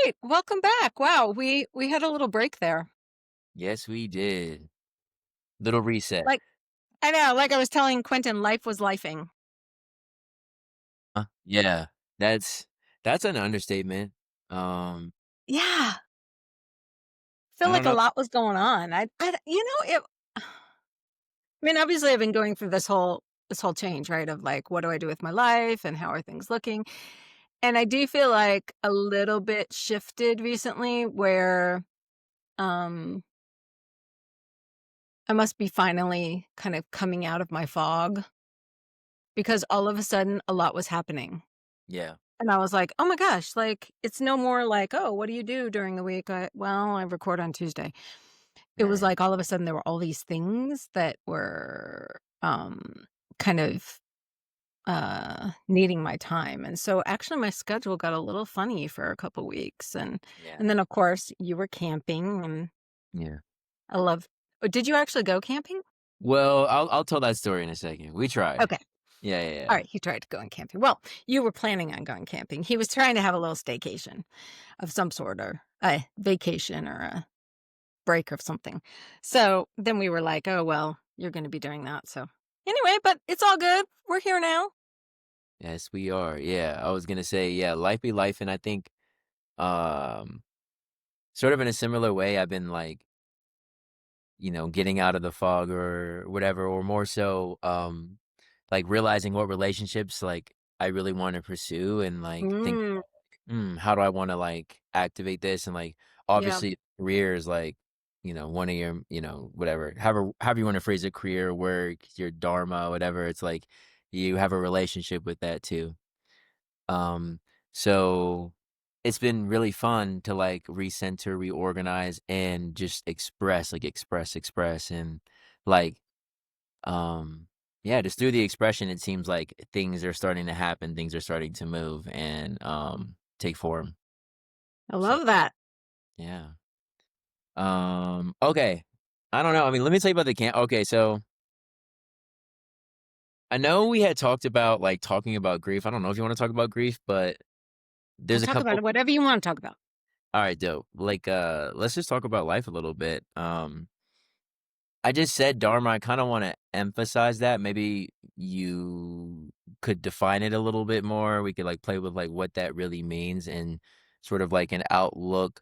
right. Welcome back. Wow, we had a little break there. Yes, we did. Little reset. Like I know, like I was telling Quentin, life was lifing. Yeah, that's that's an understatement. Um, Yeah. Feel I don't like a know. lot was going on. It I mean, obviously I've been going through this whole change, right? Of like, what do I do with my life and how are things looking? And I do feel like a little bit shifted recently where um I must be finally kind of coming out of my fog because all of a sudden a lot was happening. Yeah, And I was like, "Oh my gosh," like, it's no more like, "Oh, what do you do during the week?" I record on Tuesday. It was right. like all of a sudden there were all these things that were, kind of, needing my time, and so actually my schedule got a little funny for a couple weeks, Yeah, and then, of course, you were camping, and yeah. I love did you actually go camping? Well, I'll tell that story in a second. We tried. Okay. Yeah, yeah, yeah. Alright, he tried to go camping. Well, you were planning on going camping. He was trying to have a little staycation of some sort or a vacation or a break or something. So then we were like, "Oh, well, you're gonna be doing that." So anyway, but it's all good. We're here now. Yes, we are. Yeah, I was gonna say, yeah, life be life, and I think, um, sort of in a similar way, I've been like, getting out of the fog or whatever, or more so, like realizing what relationships like I really want to pursue and like think. Mm, How do I wanna, like, activate this? And, like, yeah. obviously, career is, like, one of your, whatever, however you wanna phrase it, career, work, your dharma, whatever, it's like you have a relationship with that too. Um, so it's been really fun to, like, recenter, reorganize, and just express, like, express, and, like, um, yeah, just through the expression, it seems like things are starting to happen, things are starting to move and, take form. I So love that. yeah. Okay. I don't know. I mean, let me tell you about the camp. Okay, so I know we had talked about like talking about grief. I don't know if you want to talk about grief, but I'll there's a talk about couple. it, whatever you wanna talk about. All right, dope. Like let's just talk about life a little bit. I just said dharma. I kind of want to emphasize that. Maybe you could define it a little bit more. We could like play with like what that really means and sort of like an outlook.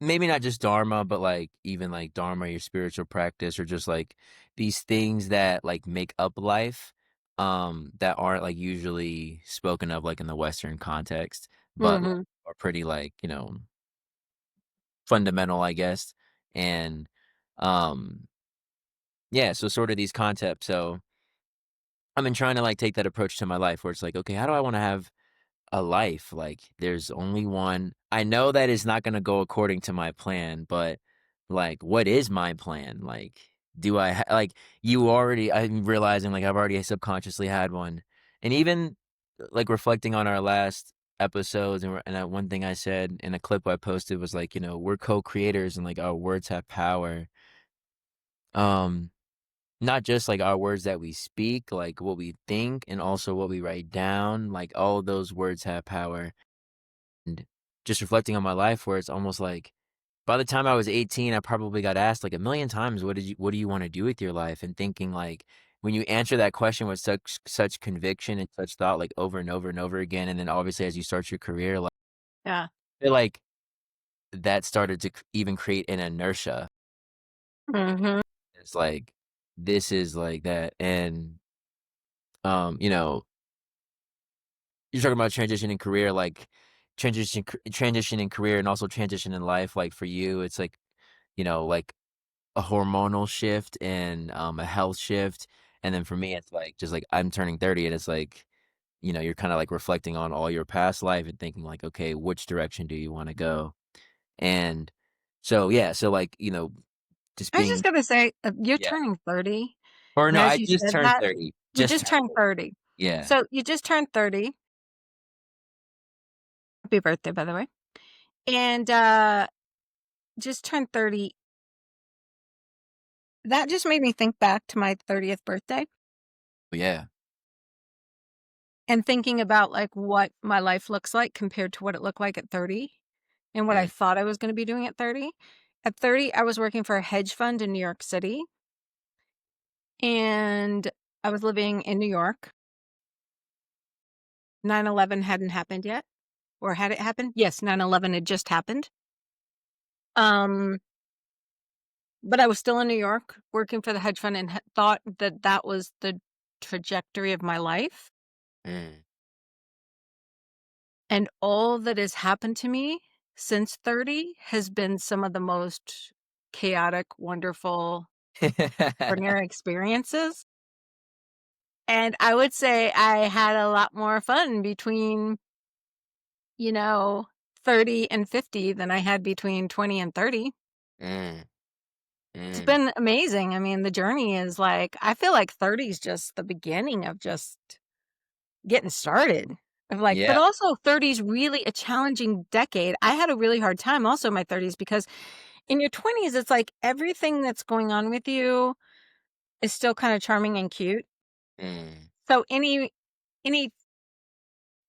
Maybe not just dharma, but, like, even, like, dharma, your spiritual practice, or just, like, these things that, like, make up life, that aren't, like, usually spoken of, like, in the Western context, but, like, Mhm. are pretty, like, fundamental, I guess, and, um, yeah, so sort of these concepts, so I've been trying to, like, take that approach to my life where it's like, "Okay, how do I wanna have a life?" Like, there's only one. I know that it's not gonna go according to my plan, but, like, what is my plan? Like, do I like, I'm realizing, like, I've already subconsciously had one. And even, like, reflecting on our last episodes, one thing I said in a clip I posted was, like, we're co-creators and, like, our words have power. Um, Not just, like, our words that we speak, like, what we think and also what we write down, like, all of those words have power. And just reflecting on my life where it's almost like by the time I was 18, I probably got asked like a million times, what do you want to do with your life? And thinking like when you answer that question with such conviction and such thought, like over and over and over again, and then obviously as you start your career, like Yeah. I feel like that started to even create an inertia. Mhm. It's like this is like that. And you know, you're talking about transitioning career, like transitioning career and also transition in life. Like for you, it's like a hormonal shift and, a health shift, and then for me, it's, like, just, like, I'm turning 30 and it's, like, you're kinda, like, reflecting on all your past life and thinking, like, "Okay, which direction do you wanna go?" And so, yeah, so, like, just I was just being. gonna say, you're Yeah. turning 30, Or and no, as I you just said turned that, 30. you Just just turned turned 30. 30. Yeah. So you just turned 30. Happy birthday, by the way. And, just turned 30. That just made me think back to my 30th birthday Yeah. and thinking about, like, what my life looks like compared to what it looked like at 30. and what I Mm, thought I was gonna be doing at 30. At 30, I was working for a hedge fund in New York City, and I was living in New York. 9/11 hadn't happened yet, or had it happened? Yes, 9/11 had just happened. Um, but I was still in New York working for the hedge fund and thought that that was the trajectory of my life. mm. And all that has happened to me since 30 has been some of the most chaotic, wonderful, extraordinary experiences. And I would say I had a lot more fun between, you know, 30 and 50 than I had between 20 and 30. Mm, It's mm. been amazing. I mean, the journey is like, I feel like 30 is just the beginning of just getting started. Of like, but Yeah, also 30 is really a challenging decade. I had a really hard time also in my 30s because in your 20s, it's like everything that's going on with you is still kind of charming and cute. mm. So any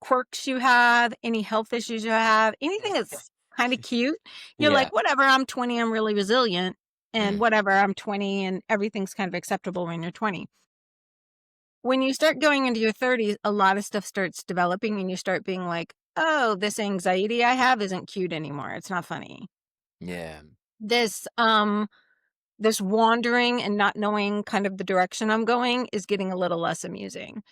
quirks you have, any health issues you have, anything that's kind of cute, you're Yeah, like, whatever, I'm 20, I'm really resilient. And mm, whatever, I'm 20 and everything's kind of acceptable when you're 20. When you start going into your 30s, a lot of stuff starts developing and you start being like, oh, this anxiety I have isn't cute anymore. It's not funny. yeah, This wandering and not knowing kind of the direction I'm going is getting a little less amusing.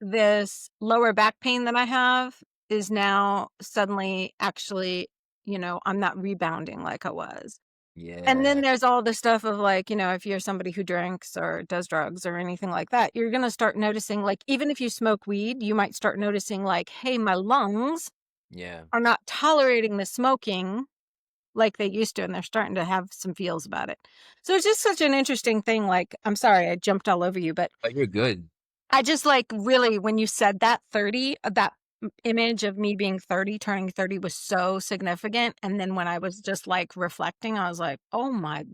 This lower back pain that I have is now suddenly actually, I'm not rebounding like I was. And then yeah, there's all the stuff of like, if you're somebody who drinks or does drugs or anything like that, you're going to start noticing, like, even if you smoke weed, you might start noticing, like, hey, my lungs yeah. are not tolerating the smoking like they used to, and they're starting to have some feels about it. So it's just such an interesting thing. Like, I'm sorry, I jumped all over you, but Oh, you're good. I just like really, when you said that 30, that image of me being 30, turning 30 was so significant. And then when I was just like reflecting, I was like, oh my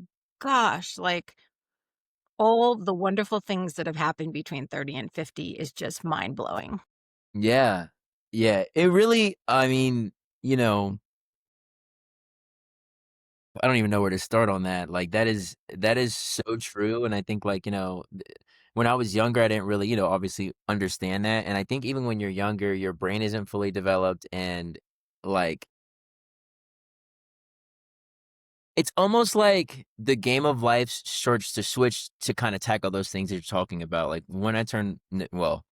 gosh, like all the wonderful things that have happened between 30 and 50 is just mind blowing. Yeah, yeah. It really, I mean, you know, I don't even know where to start on that. Like that is so true, and I think like, when I was younger, I didn't really, obviously understand that, and I think even when you're younger, your brain isn't fully developed, and like it's almost like the game of life starts to switch to kind of tackle those things that you're talking about. Like when I turned, well,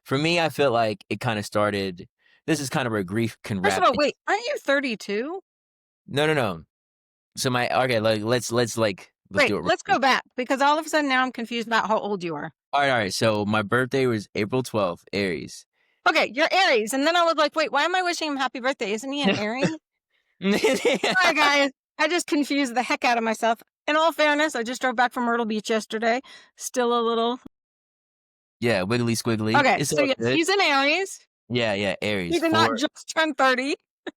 for me, I feel like it kind of started. This is kind of where grief can First of wrap. all, wait, aren't you 32? No, no, no. So my okay, like let's Wait, do it real let's quick. go back because all of a sudden now I'm confused about how old you are. All right. So my birthday was April 12th, Aries. Okay, you're Aries. And then I was like, wait, why am I wishing him happy birthday? Isn't he an Aries? Sorry, guys. I just confused the heck out of myself. In all fairness, I just drove back from Myrtle Beach yesterday. Still a little. Yeah, wiggly squiggly. Okay, It's so all yes, good. he's an Aries. Yeah, yeah. Aries He did not 4. just turn 30.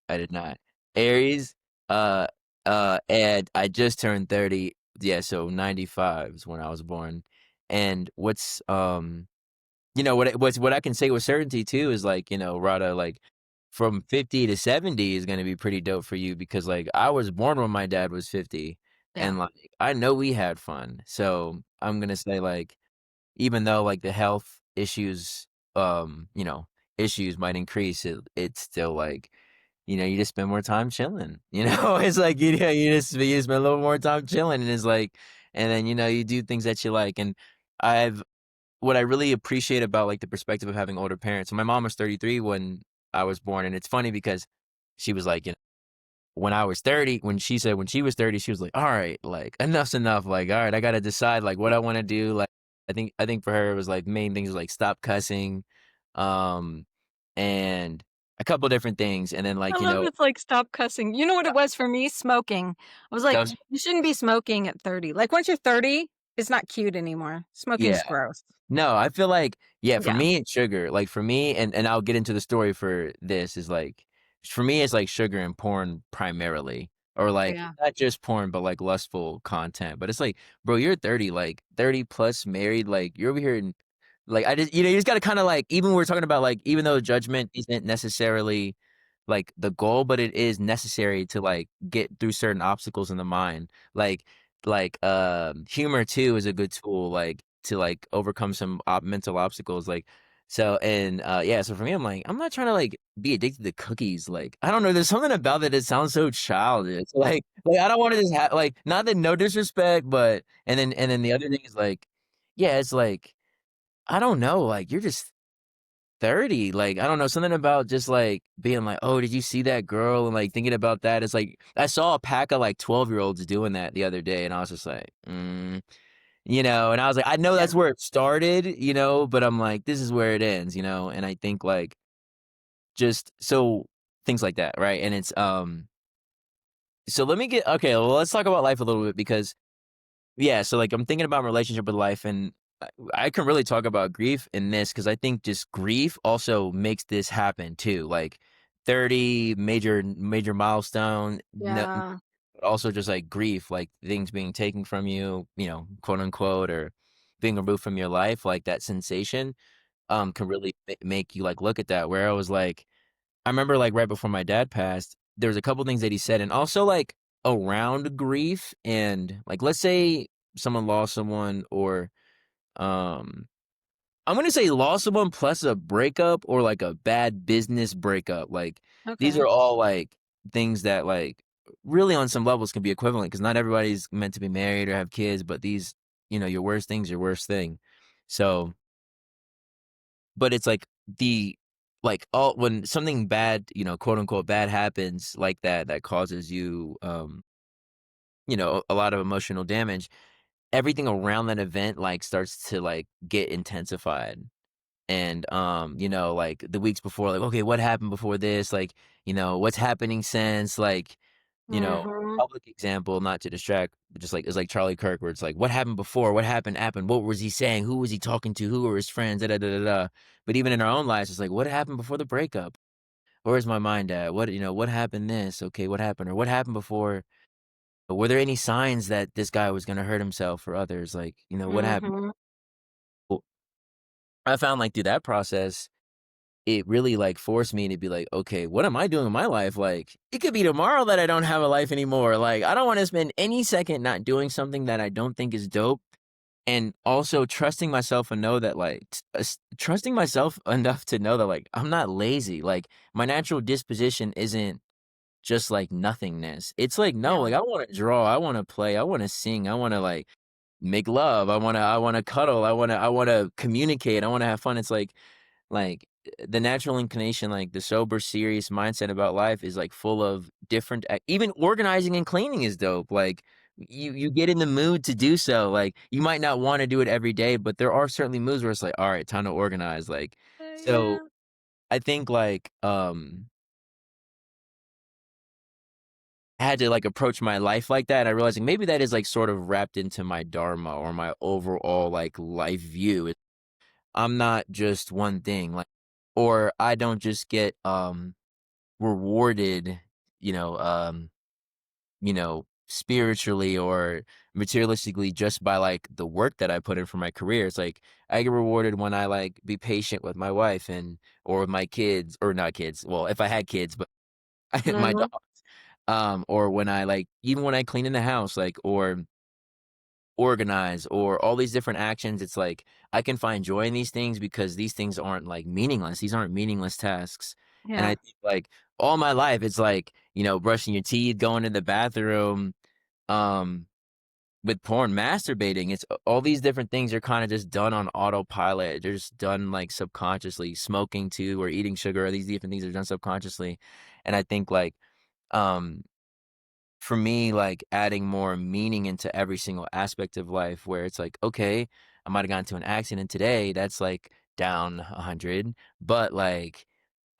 I did not. Aries. Uh, and I just turned 30. Yeah, so 95 is when I was born. And what I can say with certainty too is like, Radha, like from 50 to 70 is gonna be pretty dope for you because like I was born when my dad was 50 Yeah. and like I know we had fun. So I'm gonna say like even though like the health issues, um, you know, issues might increase, it's still like, you just spend more time chilling. It's like you just spend a little more time chilling and it's like and then you do things that you like and I've what I really appreciate about, like, the perspective of having older parents so my mom was 33 when I was born, and it's funny because she was like, when I was 30 when she said when she was 30, she was like, "Alright, like, enough's enough, like, alright, I gotta decide, like, what I wanna do," like, I think for her, it was, like, main things was, like, stop cussing, um, and a couple different things, and then, I like, love it's like stop cussing. You know what it was for me? Smoking. I was that like, was you shouldn't be smoking at 30. Like once you're 30, it's not cute anymore. yeah. Smoking's gross. No, I feel like yeah, for Yeah. me, it's sugar. Like, for me and I'll get into the story for this, is, like for me, it's, like, sugar and porn primarily, or, like, Yeah. not just porn, but, like, lustful content, but it's like, "Bro, you're 30, like, 30 plus married, like, you're over here and" like, I just you just gotta kinda, like even when we're talking about, like, even though judgment isn't necessarily like the goal, but it is necessary to like get through certain obstacles in the mind. Humor too is a good tool, like to like overcome some mental obstacles. Like so, and yeah, so for me, I'm like, I'm not trying to like be addicted to cookies. Like I don't know, there's something about that that sounds so childish. Like I don't want to just have like not that no disrespect, but and then the other thing is like, yeah, it's like I don't know, like you're just 30, like, I don't know, something about just, like, being like, "Oh, did you see that girl?" And, like, thinking about that, it's like I saw a pack of, like, 12-year-olds doing that the other day, and I was just like, and I was like, "I know Yeah. that's where it started," but I'm like, "This is where it ends," and I think, like, just so things like that, right? And it's, so let me get okay, well, let's talk about life a little bit because yeah, so, like, I'm thinking about my relationship with life, and I can really talk about grief in this because I think just grief also makes this happen too, like, 30, major milestone, no Yeah. but also just, like, grief, like, things being taken from you, quote, unquote, or being removed from your life, like, that sensation, can really make you, like, look at that, where I was like I remember, like, right before my dad passed, there was a couple things that he said, and also, like, around grief and, like, let's say someone lost someone or, um I'm gonna say lost someone plus a breakup or, like, a bad business breakup, like, these Okay. are all, like, things that, like, really on some levels can be equivalent because not everybody's meant to be married or have kids, but these, your worst thing's your worst thing. So but it's like all when something bad, quote unquote bad happens like that that causes you a lot of emotional damage, everything around that event like starts to like get intensified. And like the weeks before, like, okay, what happened before this? Like, what's happening since? Like, Mhm. public example, not to distract, but just like it's like Charlie Kirk, where it's like, what happened before? What happened? What was he saying? Who was he talking to? Who were his friends? Da da da da. Da. But even in our own lives, it's like, what happened before the breakup? Where's my mind at? What happened this? Okay, what happened? Or what happened before? Were there any signs that this guy was gonna hurt himself or others? Like, what happened? Mhm. Well, I found like through that process, it really like forced me to be like, okay, what am I doing in my life? Like, it could be tomorrow that I don't have a life anymore. Like, I don't want to spend any second not doing something that I don't think is dope. And also trusting myself and know that like trusting myself enough to know that like I'm not lazy. Like my natural disposition isn't just like nothingness. It's like, no, Yeah. like I wanna draw, I wanna play, I wanna sing, I wanna like make love, I wanna cuddle, I wanna communicate, I wanna have fun. It's the natural inclination, like the sober, serious mindset about life is like full of different even organizing and cleaning is dope. Like you get in the mood to do so. Like you might not want to do it every day, but there are certainly moods where it's like, all right, time to organize. Like so Yeah. I think like I had to, like, approach my life like that, and I realized, like, maybe that is, like, sort of wrapped into my dharma or my overall, like, life view. I'm not just one thing, like or I don't just get, rewarded, you know, um, spiritually or materialistically just by, like, the work that I put in for my career. It's like, I get rewarded when I, like, be patient with my wife and or with my kids or not kids, well, if I had kids, but my Mhm. dog. Or when I like even when I clean in the house, like, or organize or all these different actions, it's like I can find joy in these things because these things aren't like meaningless. These aren't meaningless tasks. And Yeah. I think like all my life, it's like, brushing your teeth, going to the bathroom, um, with porn, masturbating. It's all these different things are kind of just done on autopilot. They're just done like subconsciously. Smoking too, or eating sugar, or these different things are done subconsciously. And I think like, um, for me, like adding more meaning into every single aspect of life where it's like, okay, I might have gotten into an accident today. That's like down 100, but like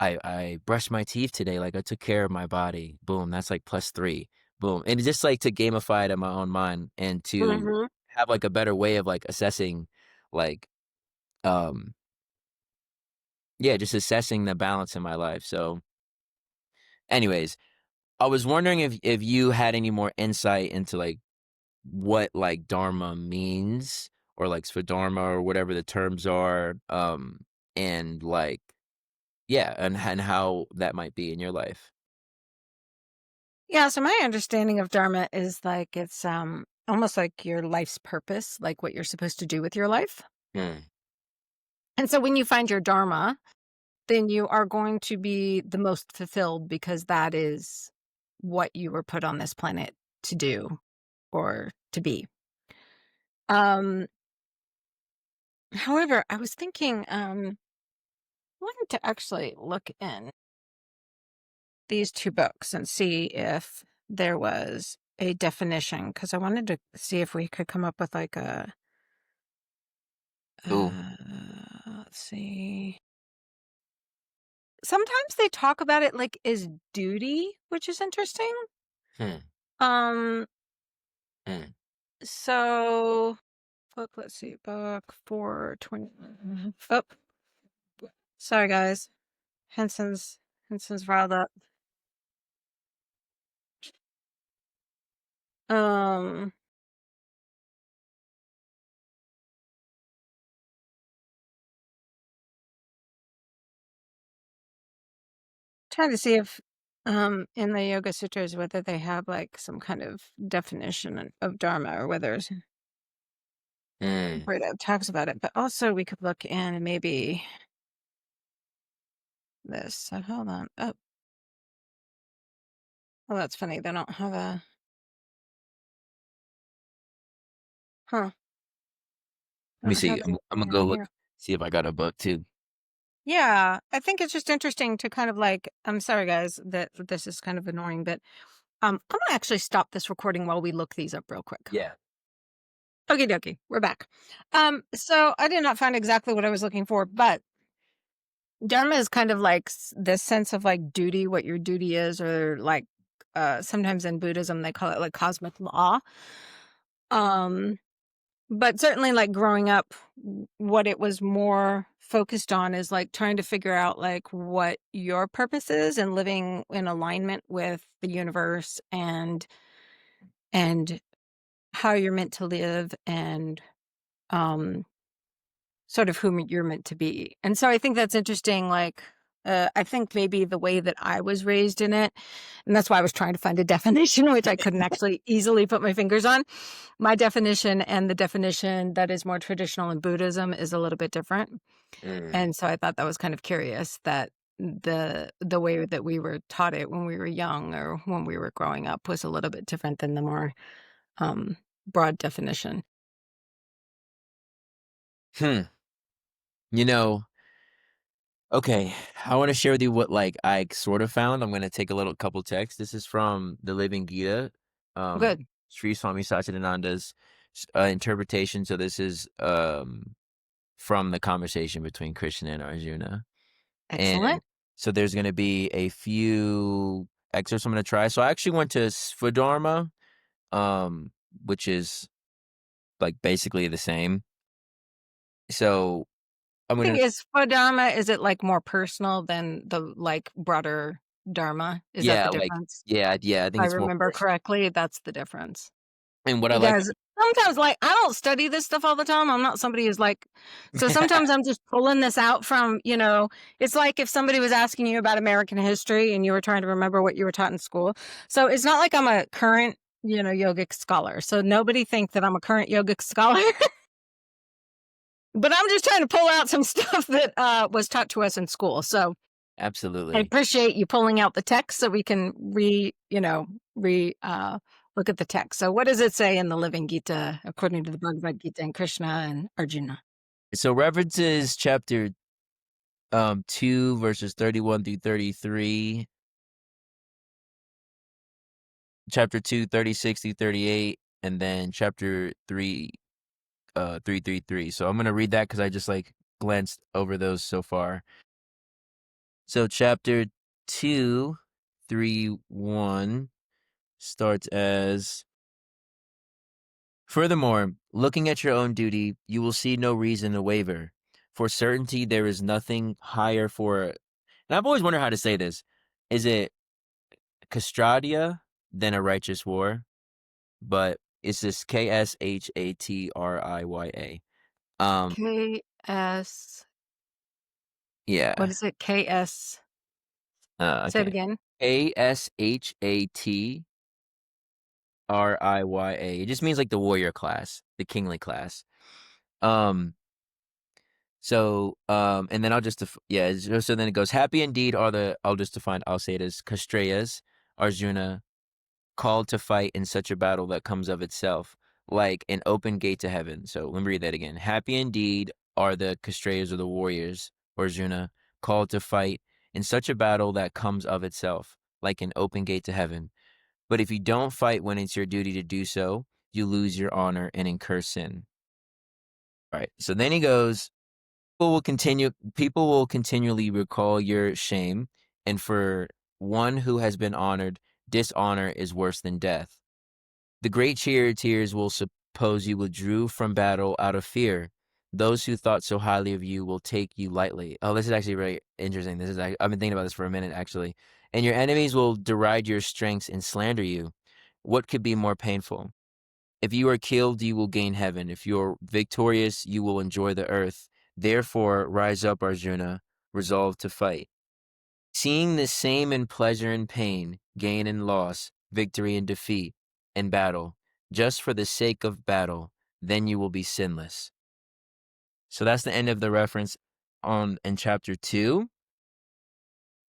I brushed my teeth today. Like I took care of my body. Boom. That's like plus three. Boom. And it's just like to gamify it in my own mind and to Mhm. have like a better way of like assessing like, um, yeah, just assessing the balance in my life. So anyways, I was wondering if you had any more insight into like what like dharma means or like swadharma or whatever the terms are and like Yeah, and how that might be in your life. Yeah, so my understanding of dharma is like it's almost like your life's purpose, like what you're supposed to do with your life. Mm, And so when you find your dharma, then you are going to be the most fulfilled because that is what you were put on this planet to do or to be. Um However, I was thinking I wanted to actually look in these two books and see if there was a definition because I wanted to see if we could come up with like a ooh, let's see. Sometimes they talk about it like as duty, which is interesting. hmm, Um, mm. so book, let's see, book 420. Oh, sorry guys. Henson's riled up. Um, Trying to see if in the Yoga Sutras whether they have like some kind of definition of dharma or whether Mm. Radha talks about it. But also we could look in maybe this. So hold on. Oh, well, that's funny. They don't have a huh. Let me Don't see. have I'm gonna anything go in look, here. see if I got a book too. Yeah, I think it's just interesting to kind of like. I'm sorry, guys, that this is kind of annoying, but I'm gonna actually stop this recording while we look these up real quick. Yeah. Okie dokie, we're back. So I did not find exactly what I was looking for, but dharma is kind of like this sense of like duty, what your duty is, or like sometimes in Buddhism they call it like cosmic law. Um, but certainly like growing up, what it was more focused on is like trying to figure out like what your purpose is and living in alignment with the universe and how you're meant to live and um sort of whom you're meant to be. And so I think that's interesting. Like, I think maybe the way that I was raised in it, and that's why I was trying to find a definition, which I couldn't actually easily put my fingers on. My definition and the definition that is more traditional in Buddhism is a little bit different. Mm. And so I thought that was kind of curious that the way that we were taught it when we were young or when we were growing up was a little bit different than the more um, broad definition. Hmm. You know, okay, I want to share with you what like I sort of found. I'm gonna take a little couple texts. This is from the Living Gita, um, Good, Sri Swami Satchidananda's interpretation. So this is from the conversation between Krishna and Arjuna. And excellent. so there's gonna be a few excerpts I'm gonna try. So I actually went to Svadharma, um, which is like basically the same. So I'm I think gonna is for dharma, is it, like, more personal than the, like, broader dharma? Is that yeah, the like difference? yeah, I If think I it's more remember personal. correctly, that's the difference. And what I like Because sometimes, like, I don't study this stuff all the time, I'm not somebody who's, like so sometimes I'm just pulling this out from, it's like if somebody was asking you about American history and you were trying to remember what you were taught in school. So it's not like I'm a current, yogic scholar, so nobody think that I'm a current yogic scholar. But I'm just trying to pull out some stuff that, was taught to us in school, so I absolutely. appreciate you pulling out the text so we can look at the text. So what does it say in the Living Gita according to the Bhagavad Gita and Krishna and Arjuna? So references chapter 2 verses 31 through 33, chapter 2 36 through 38, and then chapter 3 333. So I'm gonna read that because I just like glanced over those so far. So chapter 2 3 1 starts as, furthermore, looking at your own duty, you will see no reason to waver. For certainty, there is nothing higher for. And I've always wondered how to say this. Is it Castradia than a righteous war? But it's this Kshatrya. Um, KS What Yeah. is it? KS say it Okay. again. ASHATRIYA. It just means like the warrior class, the kingly class. Um, and then I'll just, so then it goes, happy indeed are I'll just define, I'll say it as Kastreyas, Arjuna, called to fight in such a battle that comes of itself, like an open gate to heaven. So let me read that again. Happy indeed are the Kastreyas or the warriors, Arjuna, called to fight in such a battle that comes of itself, like an open gate to heaven. But if you don't fight when it's your duty to do so, you lose your honor and incur sin. All right. So then he goes, people will continually recall your shame, and for one who has been honored, dishonor is worse than death. The great charioteers will suppose you withdrew from battle out of fear. Those who thought so highly of you will take you lightly. Oh, this is actually really interesting. I've been thinking about this for a minute, actually. And your enemies will deride your strengths and slander you. What could be more painful? If you are killed, you will gain heaven. If you're victorious, you will enjoy the earth. Therefore, rise up, Arjuna, resolved to fight. Seeing the same in pleasure and pain, gain and loss, victory and defeat, and battle, just for the sake of battle, then you will be sinless. So that's the end of the reference in chapter 2.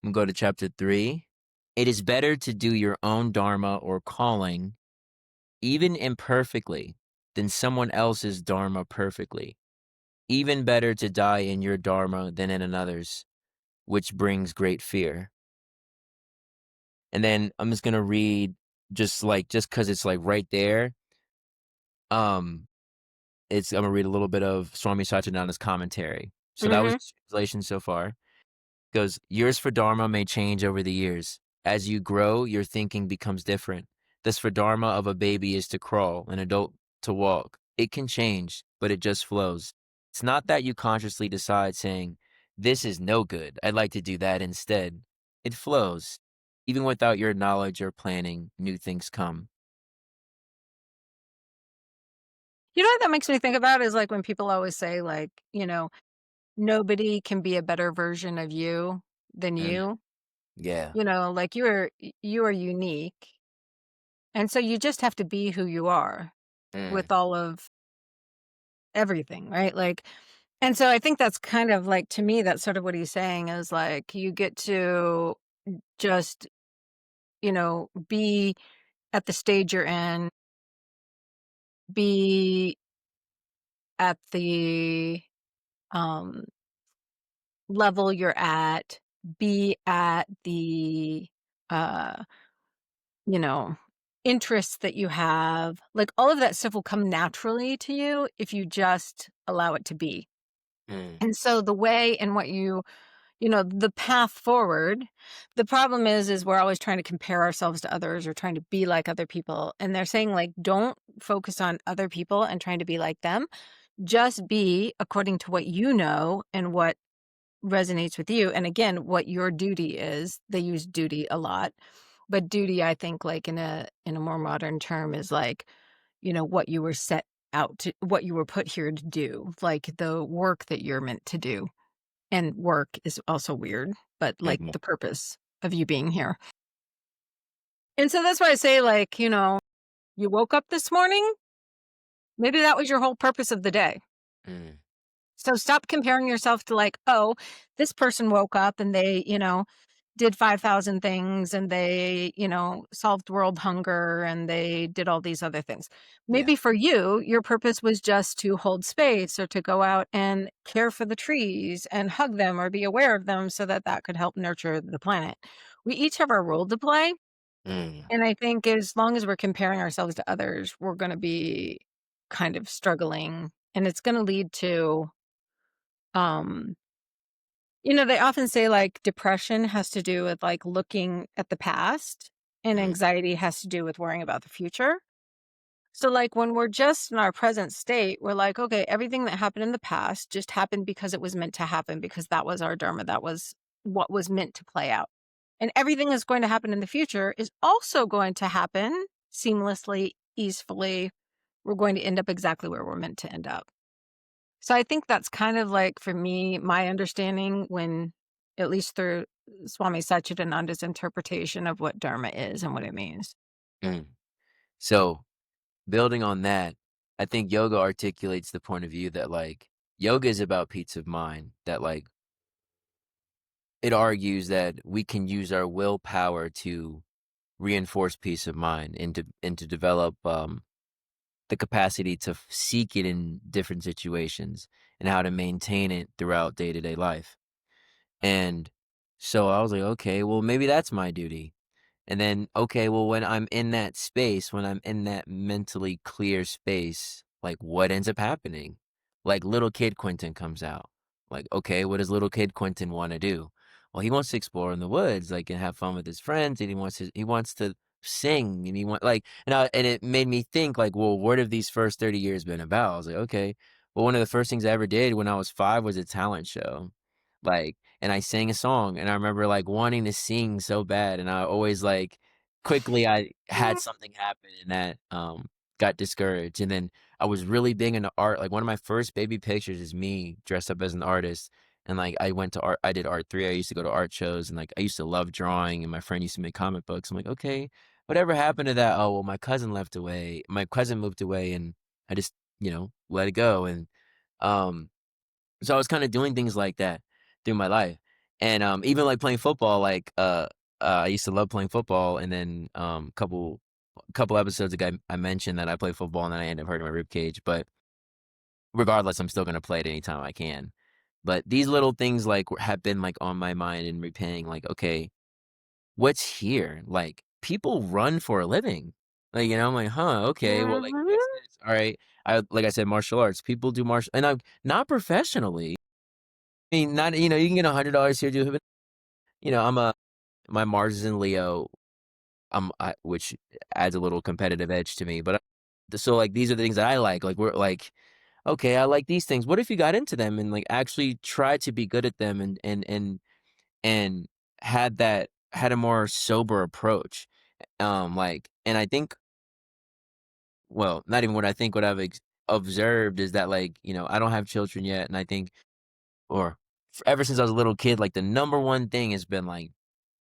We'll go to chapter 3. It is better to do your own dharma or calling, even imperfectly, than someone else's dharma perfectly. Even better to die in your dharma than in another's, which brings great fear. And then I'm just gonna read just because it's like right there. Um, I'm gonna read a little bit of Swami Satchidananda's commentary. So that was Mhm. the translation so far. Goes, yours for Dharma may change over the years. As you grow, your thinking becomes different. This for Dharma of a baby is to crawl, an adult to walk. It can change, but it just flows. It's not that you consciously decide saying, this is no good. I'd like to do that instead. It flows. Even without your knowledge or planning, new things come. You know what that makes me think about is, like, when people always say, like, "Nobody can be a better version of you than Mm, you." yeah. Like, you are unique, and so you just have to be who you are Mm, with all of everything, right? Like, and so I think that's kind of like, to me, that's sort of what he's saying is, like, you get to just, be at the stage you're in, be at the, um level you're at, be at the, uh, you know, interests that you have. Like, all of that stuff will come naturally to you if you just allow it to be. mm, And so the way and what the path forward, the problem is we're always trying to compare ourselves to others or trying to be like other people. And they're saying, like, don't focus on other people and trying to be like them. Just be according to what you know and what resonates with you. And again, what your duty is. They use duty a lot, but duty, I think, like, in a more modern term, is like, what you were set out to, what you were put here to do, like the work that you're meant to do. And work is also weird, but like mhm, the purpose of you being here. And so that's why I say, like, you woke up this morning, maybe that was your whole purpose of the day. mm, So stop comparing yourself to, like, oh, this person woke up and they, did 5,000 things and they, solved world hunger and they did all these other things. yeah. Maybe for you, your purpose was just to hold space or to go out and care for the trees and hug them or be aware of them so that that could help nurture the planet. We each have our role to play. Mm, And I think as long as we're comparing ourselves to others, we're going to be kind of struggling, and it's going to lead to, um, they often say, like, depression has to do with, like, looking at the past, and mm, anxiety has to do with worrying about the future. So, like, when we're just in our present state, we're like, okay, everything that happened in the past just happened because it was meant to happen, because that was our dharma. That was what was meant to play out. And everything that's going to happen in the future is also going to happen seamlessly, easily. We're going to end up exactly where we're meant to end up. So I think that's kind of like, for me, my understanding when at least through Swami Satchidananda's interpretation of what dharma is and what it means. Mm. So, building on that, I think yoga articulates the point of view that, like, yoga is about peace of mind, that, like, it argues that we can use our willpower to reinforce peace of mind and to develop, the capacity to seek it in different situations and how to maintain it throughout day-to-day life. And so I was like, "Okay, well, maybe that's my duty." And then, okay, well, when I'm in that space, when I'm in that mentally clear space, like what ends up happening? Like little kid Quentin comes out. Like, okay, what does little kid Quentin want to do? Well, he wants to explore in the woods, like and have fun with his friends, and he wants to sing, and he want like and it made me think like, well, what have these first 30 years been about? I was like, okay, well, one of the first things I ever did when I was 5 was a talent show, like and I sang a song, and I remember, like, wanting to sing so bad, and I always, like quickly, I had something happen and that, got discouraged, and then I was really big into art, like, one of my first baby pictures is me dressed up as an artist, and, like, I did art 3, I used to go to art shows, and, like, I used to love drawing, and my friend used to make comic books, I'm like, "Okay, whatever happened to that? Oh, well, my cousin moved away, and I just, let it go," and, um so I was kinda doing things like that through my life, and, even, like, playing football, like, I used to love playing football, and then, couple episodes ago, I mentioned that I play football, and then I ended up hurting my rib cage, but regardless, I'm still gonna play it anytime I can. But these little things, like, have been, like, on my mind and repaying, like, "Okay, what's here?" Like, people run for a living. Like, I'm like, "Huh, okay, well, like, Mhm. what's this?" Alright, like I said, martial arts, people do martial and I'm not professionally. I mean, not you can get $100 here, do I'm a my Mars is in Leo, which adds a little competitive edge to me, but, so, like, these are the things that I like, we're like, "Okay, I like these things." What if you got into them and, like, actually tried to be good at them and had a more sober approach? And I think well, not even what I think, what I've observed is that, like, I don't have children yet, and I think or ever since I was a little kid, like, the number one thing has been, like,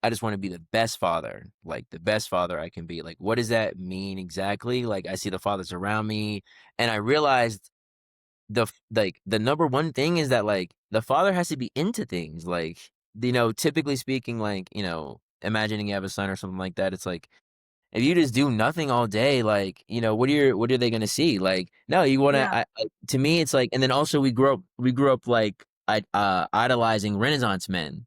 I just wanna be the best father, like, the best father I can be. Like, what does that mean exactly? Like, I see the fathers around me, and I realized the number one thing is that, like, the father has to be into things, like, typically speaking, like, imagining you have a son or something like that, it's like, if you just do nothing all day, like, what are they gonna see? Like, no, you wanna Yeah. to me, it's like and then also we grew up, like, idolizing Renaissance men.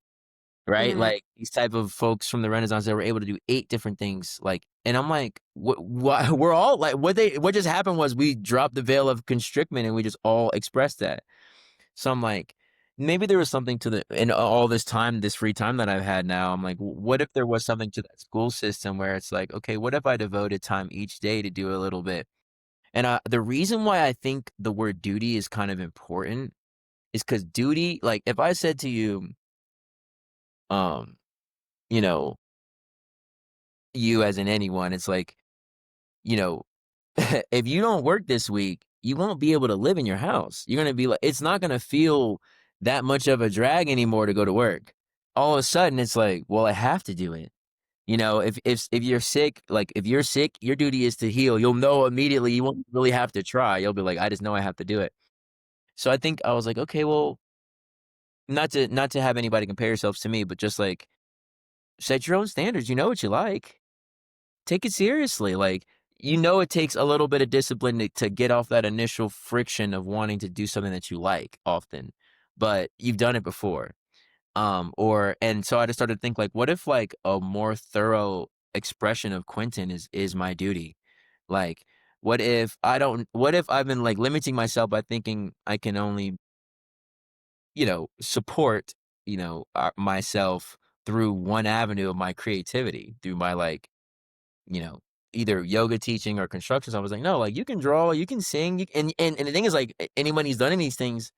Right? Mhm. Like, these type of folks from the Renaissance that were able to do 8 different things, like and I'm like, "What we're all like, what just happened was we dropped the veil of constriction and we just all expressed that." So I'm like, maybe there was something to the in all this time, this free time that I've had now, I'm like, what if there was something to that school system where it's like, "Okay, what if I devoted time each day to do a little bit?" And, the reason why I think the word duty is kind of important is because duty like, if I said to you, um, you know you as in anyone, it's like, you know, if you don't work this week, you won't be able to live in your house. You're gonna be like, it's not gonna feel that much of a drag anymore to go to work. All of a sudden, it's like, well, I have to do it. If you're sick, like if you're sick, your duty is to heal. You'll know immediately. You won't really have to try. You'll be like, I just know I have to do it. So I think I was like, okay, well, not to have anybody compare yourselves to me, but just like set your own standards. You know what you like. Take it seriously, like, it takes a little bit of discipline to get off that initial friction of wanting to do something that you like often, but you've done it before, and so I just started to think, like, what if, like, a more thorough expression of Quentin is my duty? Like, what if I've been, like, limiting myself by thinking I can only, support, myself through one avenue of my creativity, through my, like, you know, either yoga teaching or construction. So I was like, no, like you can draw, you can sing, and the thing is, like, anyone who's done these things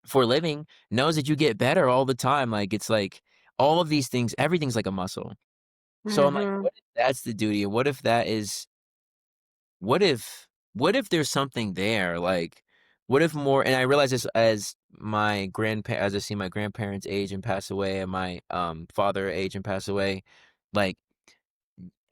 for a living knows that you get better all the time. Like it's like all of these things, everything's like a muscle. So I'm like, Mhm. what if that's the duty, and what if that is, what if, what if there's something there, like. what if more, and I realize this as as I see my grandparents age and pass away and my, father age and pass away, like,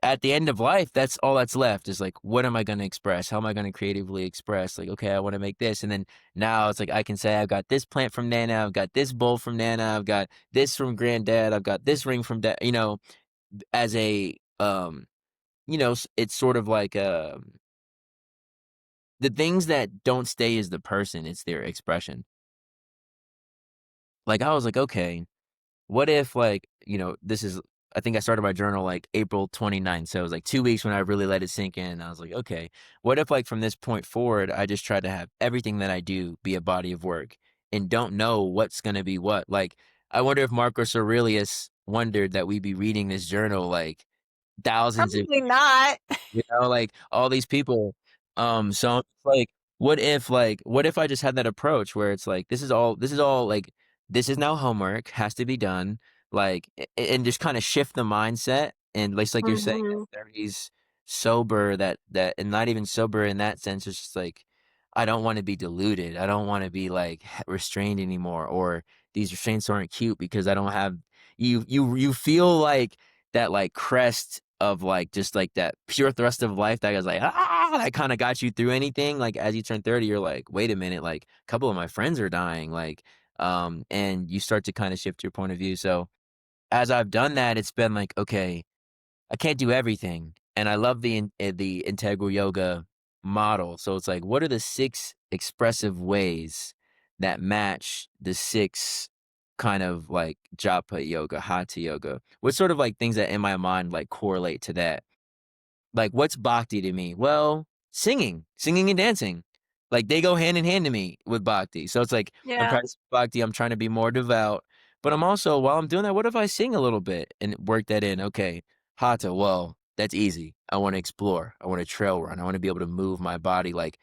at the end of life, that's all that's left is like, what am I gonna express? How am I gonna creatively express? Like, okay, I wanna make this. And then now it's like I can say, I've got this plant from Nana, I've got this bowl from Nana, I've got this from granddad, I've got this ring from dad, as a, it's sort of like, the things that don't stay is the person, it's their expression. Like, I was like, okay, what if, like, this is, I think I started my journal like April 29th. So it was like 2 weeks when I really let it sink in. I was like, okay, what if, like, from this point forward, I just try to have everything that I do be a body of work and don't know what's going to be what? Like, I wonder if Marcus Aurelius wondered that we'd be reading this journal like thousands of, Probably not. like, all these people. So it's like, what if I just had that approach where it's like, this is all, like, this is now homework, has to be done, like, and just kinda shift the mindset, and like you're saying, Mhm. that 30s sober, that and not even sober in that sense, it's just like, I don't wanna be deluded, I don't wanna be, like, restrained anymore, or these restraints aren't cute because I don't have, you feel like that, like, crest of, like, just, like, that pure thrust of life that is like, "Ah!" That kinda got you through anything, like, as you turn 30, you're like, "Wait a minute, like, a couple of my friends are dying," like, and you start to kinda shift your point of view. So, as I've done that, it's been like, "Okay, I can't do everything," and I love the integral yoga model. So it's like, what are the 6 expressive ways that match the 6 kind of like japa yoga, hatha yoga? What sort of like things that in my mind like correlate to that? Like, what's bhakti to me? Well, singing and dancing. Like, they go hand in hand to me with bhakti. So it's like, I'm Yeah. practicing bhakti, I'm trying to be more devout, but I'm also, while I'm doing that, what if I sing a little bit and work that in? Okay, hatha, well, that's easy. I want to explore. I want to trail run. I want to be able to move my body, like,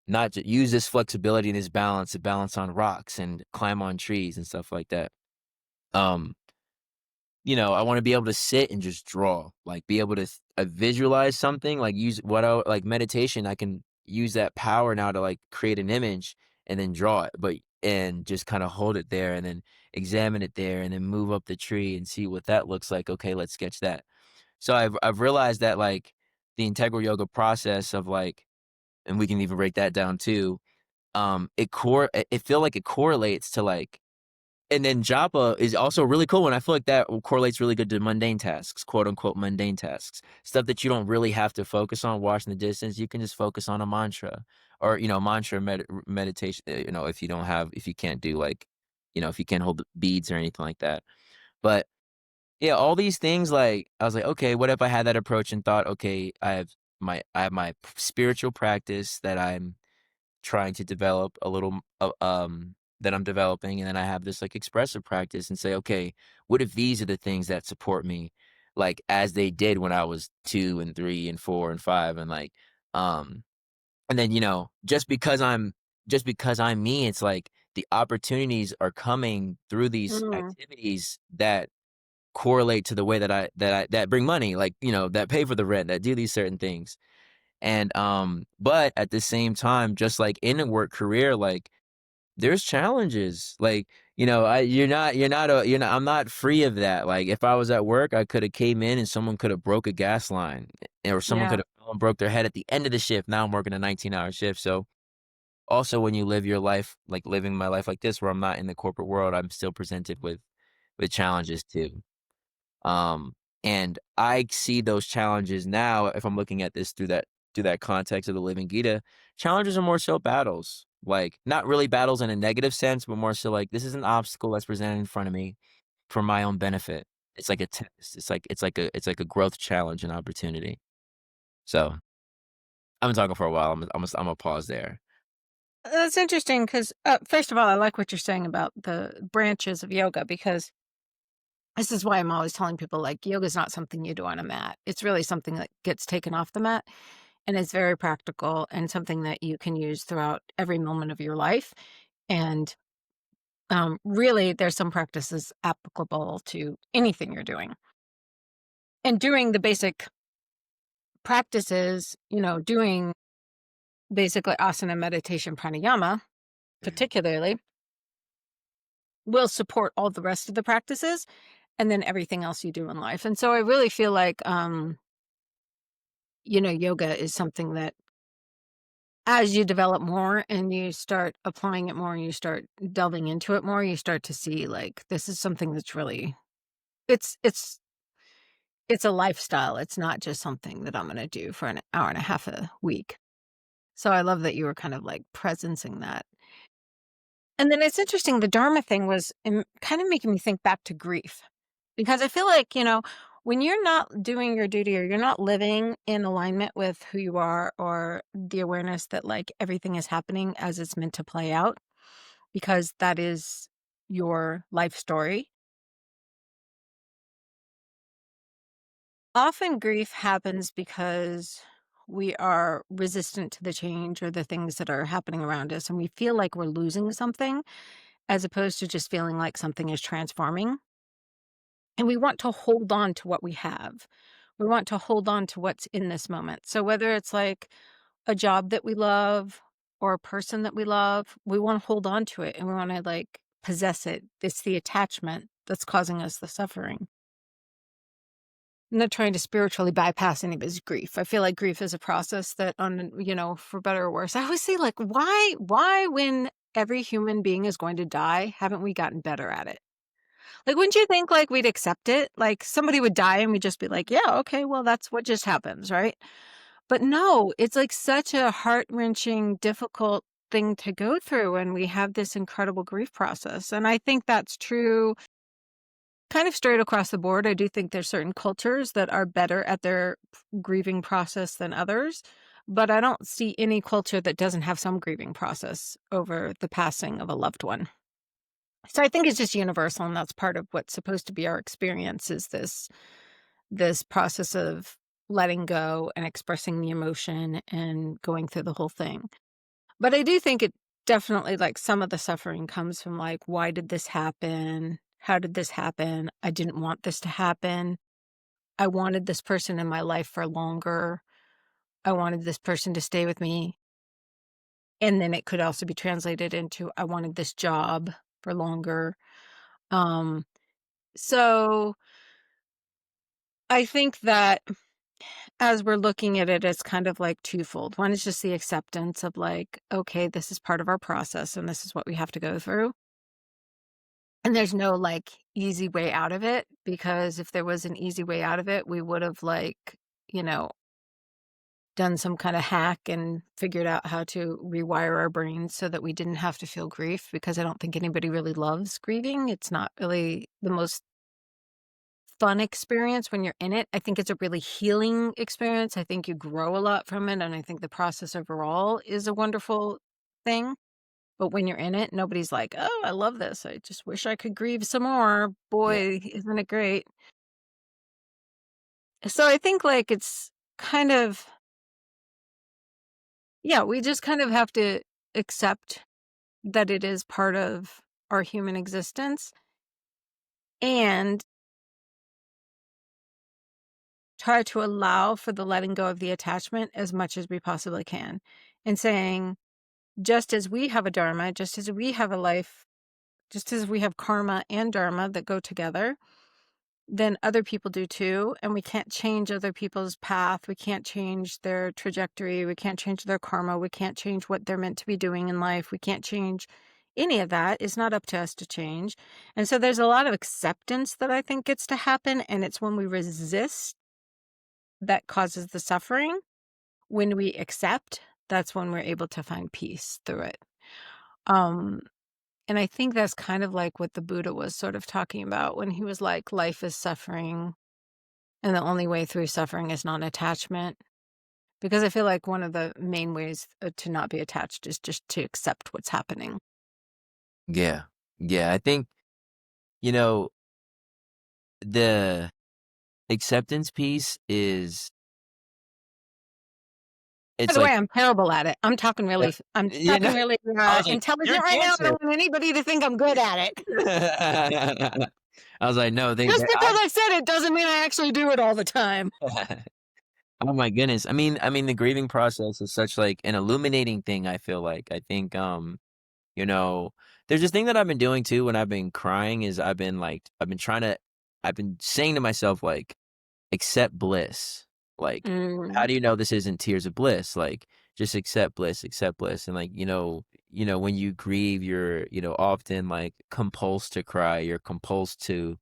not to use this flexibility and this balance to balance on rocks and climb on trees and stuff like that. Um, I wanna be able to sit and just draw, like, be able to visualize something, like, use what I like meditation, I can use that power now to, like, create an image and then draw it, and just kinda hold it there and then examine it there and then move up the tree and see what that looks like, "Okay, let's sketch that." So I've realized that, like, the integral yoga process of, like, and we can even break that down too, it feel like it correlates to, like, and then japa is also really cool, and I feel like that correlates really good to mundane tasks, quote unquote mundane tasks, stuff that you don't really have to focus on watching the distance. You can just focus on a mantra, or mantra meditation. If you can't do, like, if you can't hold the beads or anything like that. But yeah, all these things, like, I was like, okay, what if I had that approach and thought, okay, I have my spiritual practice that I'm trying to develop a little, that I'm developing, and then I have this, like, expressive practice, and say, "Okay, what if these are the things that support me, like, as they did when I was 2 and 3 and 4 and 5," and, like, um and then, just because I'm me, it's like the opportunities are coming through these Mm. activities that correlate to the way that bring money, like, that pay for the rent, that do these certain things. And, but at the same time, just like in a work career, like, there's challenges. Like, I'm not free of that. Like, if I was at work, I could have came in and someone could have broke a gas line, or someone Yeah. could have broke their head at the end of the shift. Now I'm working a 19-hour shift. So also, when you live your life, like living my life like this, where I'm not in the corporate world, I'm still presented with challenges too. Um, and I see those challenges now, if I'm looking at this through that context of the Living Gita, challenges are more so battles. Like, not really battles in a negative sense, but more so like, this is an obstacle that's presented in front of me for my own benefit. It's like a test. It's like a growth challenge and opportunity. So I've been talking for a while. I'm gonna pause there. That's interesting 'cause, first of all, I like what you're saying about the branches of yoga because this is why I'm always telling people, like, yoga is not something you do on a mat. It's really something that gets taken off the mat, and it's very practical and something that you can use throughout every moment of your life, and, really, there's some practices applicable to anything you're doing. And doing the basic practices, doing basically asana, meditation, pranayama. particularly, will support all the rest of the practices and then everything else you do in life. And so I really feel like, yoga is something that as you develop more and you start applying it more and you start delving into it more, you start to see like this is something that's really it's it's it's a lifestyle. It's not just something that I'm going to do for an hour and a half a week. So I love that you were kind of like presencing that. And then it's interesting, the Dharma thing was kind of making me think back to grief. Because I feel like, when you're not doing your duty or you're not living in alignment with who you are or the awareness that like everything is happening as it's meant to play out, because that is your life story. Often grief happens because we are resistant to the change or the things that are happening around us, and we feel like we're losing something as opposed to just feeling like something is transforming. And we want to hold on to what we have. We want to hold on to what's in this moment. So whether it's like a job that we love or a person that we love, we want to hold on to it and we want to like possess it. It's the attachment that's causing us the suffering. I'm not trying to spiritually bypass anybody's grief. I feel like grief is a process that for better or worse. I always say like, why when every human being is going to die, haven't we gotten better at it? Like, wouldn't you think like we'd accept it? Like somebody would die and we'd just be like, yeah, okay, well, that's what just happens, right? But no, it's like such a heart-wrenching, difficult thing to go through. And we have this incredible grief process. And I think that's true kind of straight across the board. I do think there's certain cultures that are better at their grieving process than others. But I don't see any culture that doesn't have some grieving process over the passing of a loved one. So I think it's just universal, and that's part of what's supposed to be our experience is this process of letting go and expressing the emotion and going through the whole thing. But I do think it definitely like some of the suffering comes from like, why did this happen? How did this happen? I didn't want this to happen. I wanted this person in my life for longer. I wanted this person to stay with me. And then it could also be translated into I wanted this job for longer. Um, so I think that as we're looking at it, it's kind of like twofold. One is just the acceptance of like, okay, this is part of our process and this is what we have to go through. And there's no like easy way out of it, because if there was an easy way out of it, we would have like, you know, done some kind of hack and figured out how to rewire our brains so that we didn't have to feel grief, because I don't think anybody really loves grieving. It's not really the most fun experience when you're in it. I think it's a really healing experience. I think you grow a lot from it, and I think the process overall is a wonderful thing. But when you're in it, nobody's like, "Oh, I love this. I just wish I could grieve some more. Yeah. Boy, isn't it great?" So I think like it's kind of yeah, we just kind of have to accept that it is part of our human existence and try to allow for the letting go of the attachment as much as we possibly can, and saying, just as we have a dharma, just as we have a life, just as we have karma and dharma that go together, then other people do too. And we can't change other people's path. We can't change their trajectory. We can't change their karma. We can't change what they're meant to be doing in life. We can't change any of that. It's not up to us to change. And so there's a lot of acceptance that I think gets to happen. And it's when we resist that causes the suffering. When we accept, that's when we're able to find peace through it. Um, and I think that's kind of like what the Buddha was sort of talking about when he was like, life is suffering, and the only way through suffering is non-attachment. Because I feel like one of the main ways to not be attached is just to accept what's happening. Yeah. Yeah. I think, you know, the acceptance piece is By it's the way, like I'm terrible at it. uh, I'm you know, talking really I was like, you're intelligent a right now. I cancer. don't want anybody to think I'm good at it. I was like, no, Just because I said it doesn't mean I actually do it all the time. oh my goodness. I mean, the grieving process is such like an illuminating thing, I feel like. I think You know, there's this thing that I've been doing too when I've been crying is I've been saying to myself, like, accept bliss. Like, how Mm. do you know this isn't tears of bliss? Like, just accept bliss. And like, when you grieve, you're, often like compulsed to cry. You're compulsed to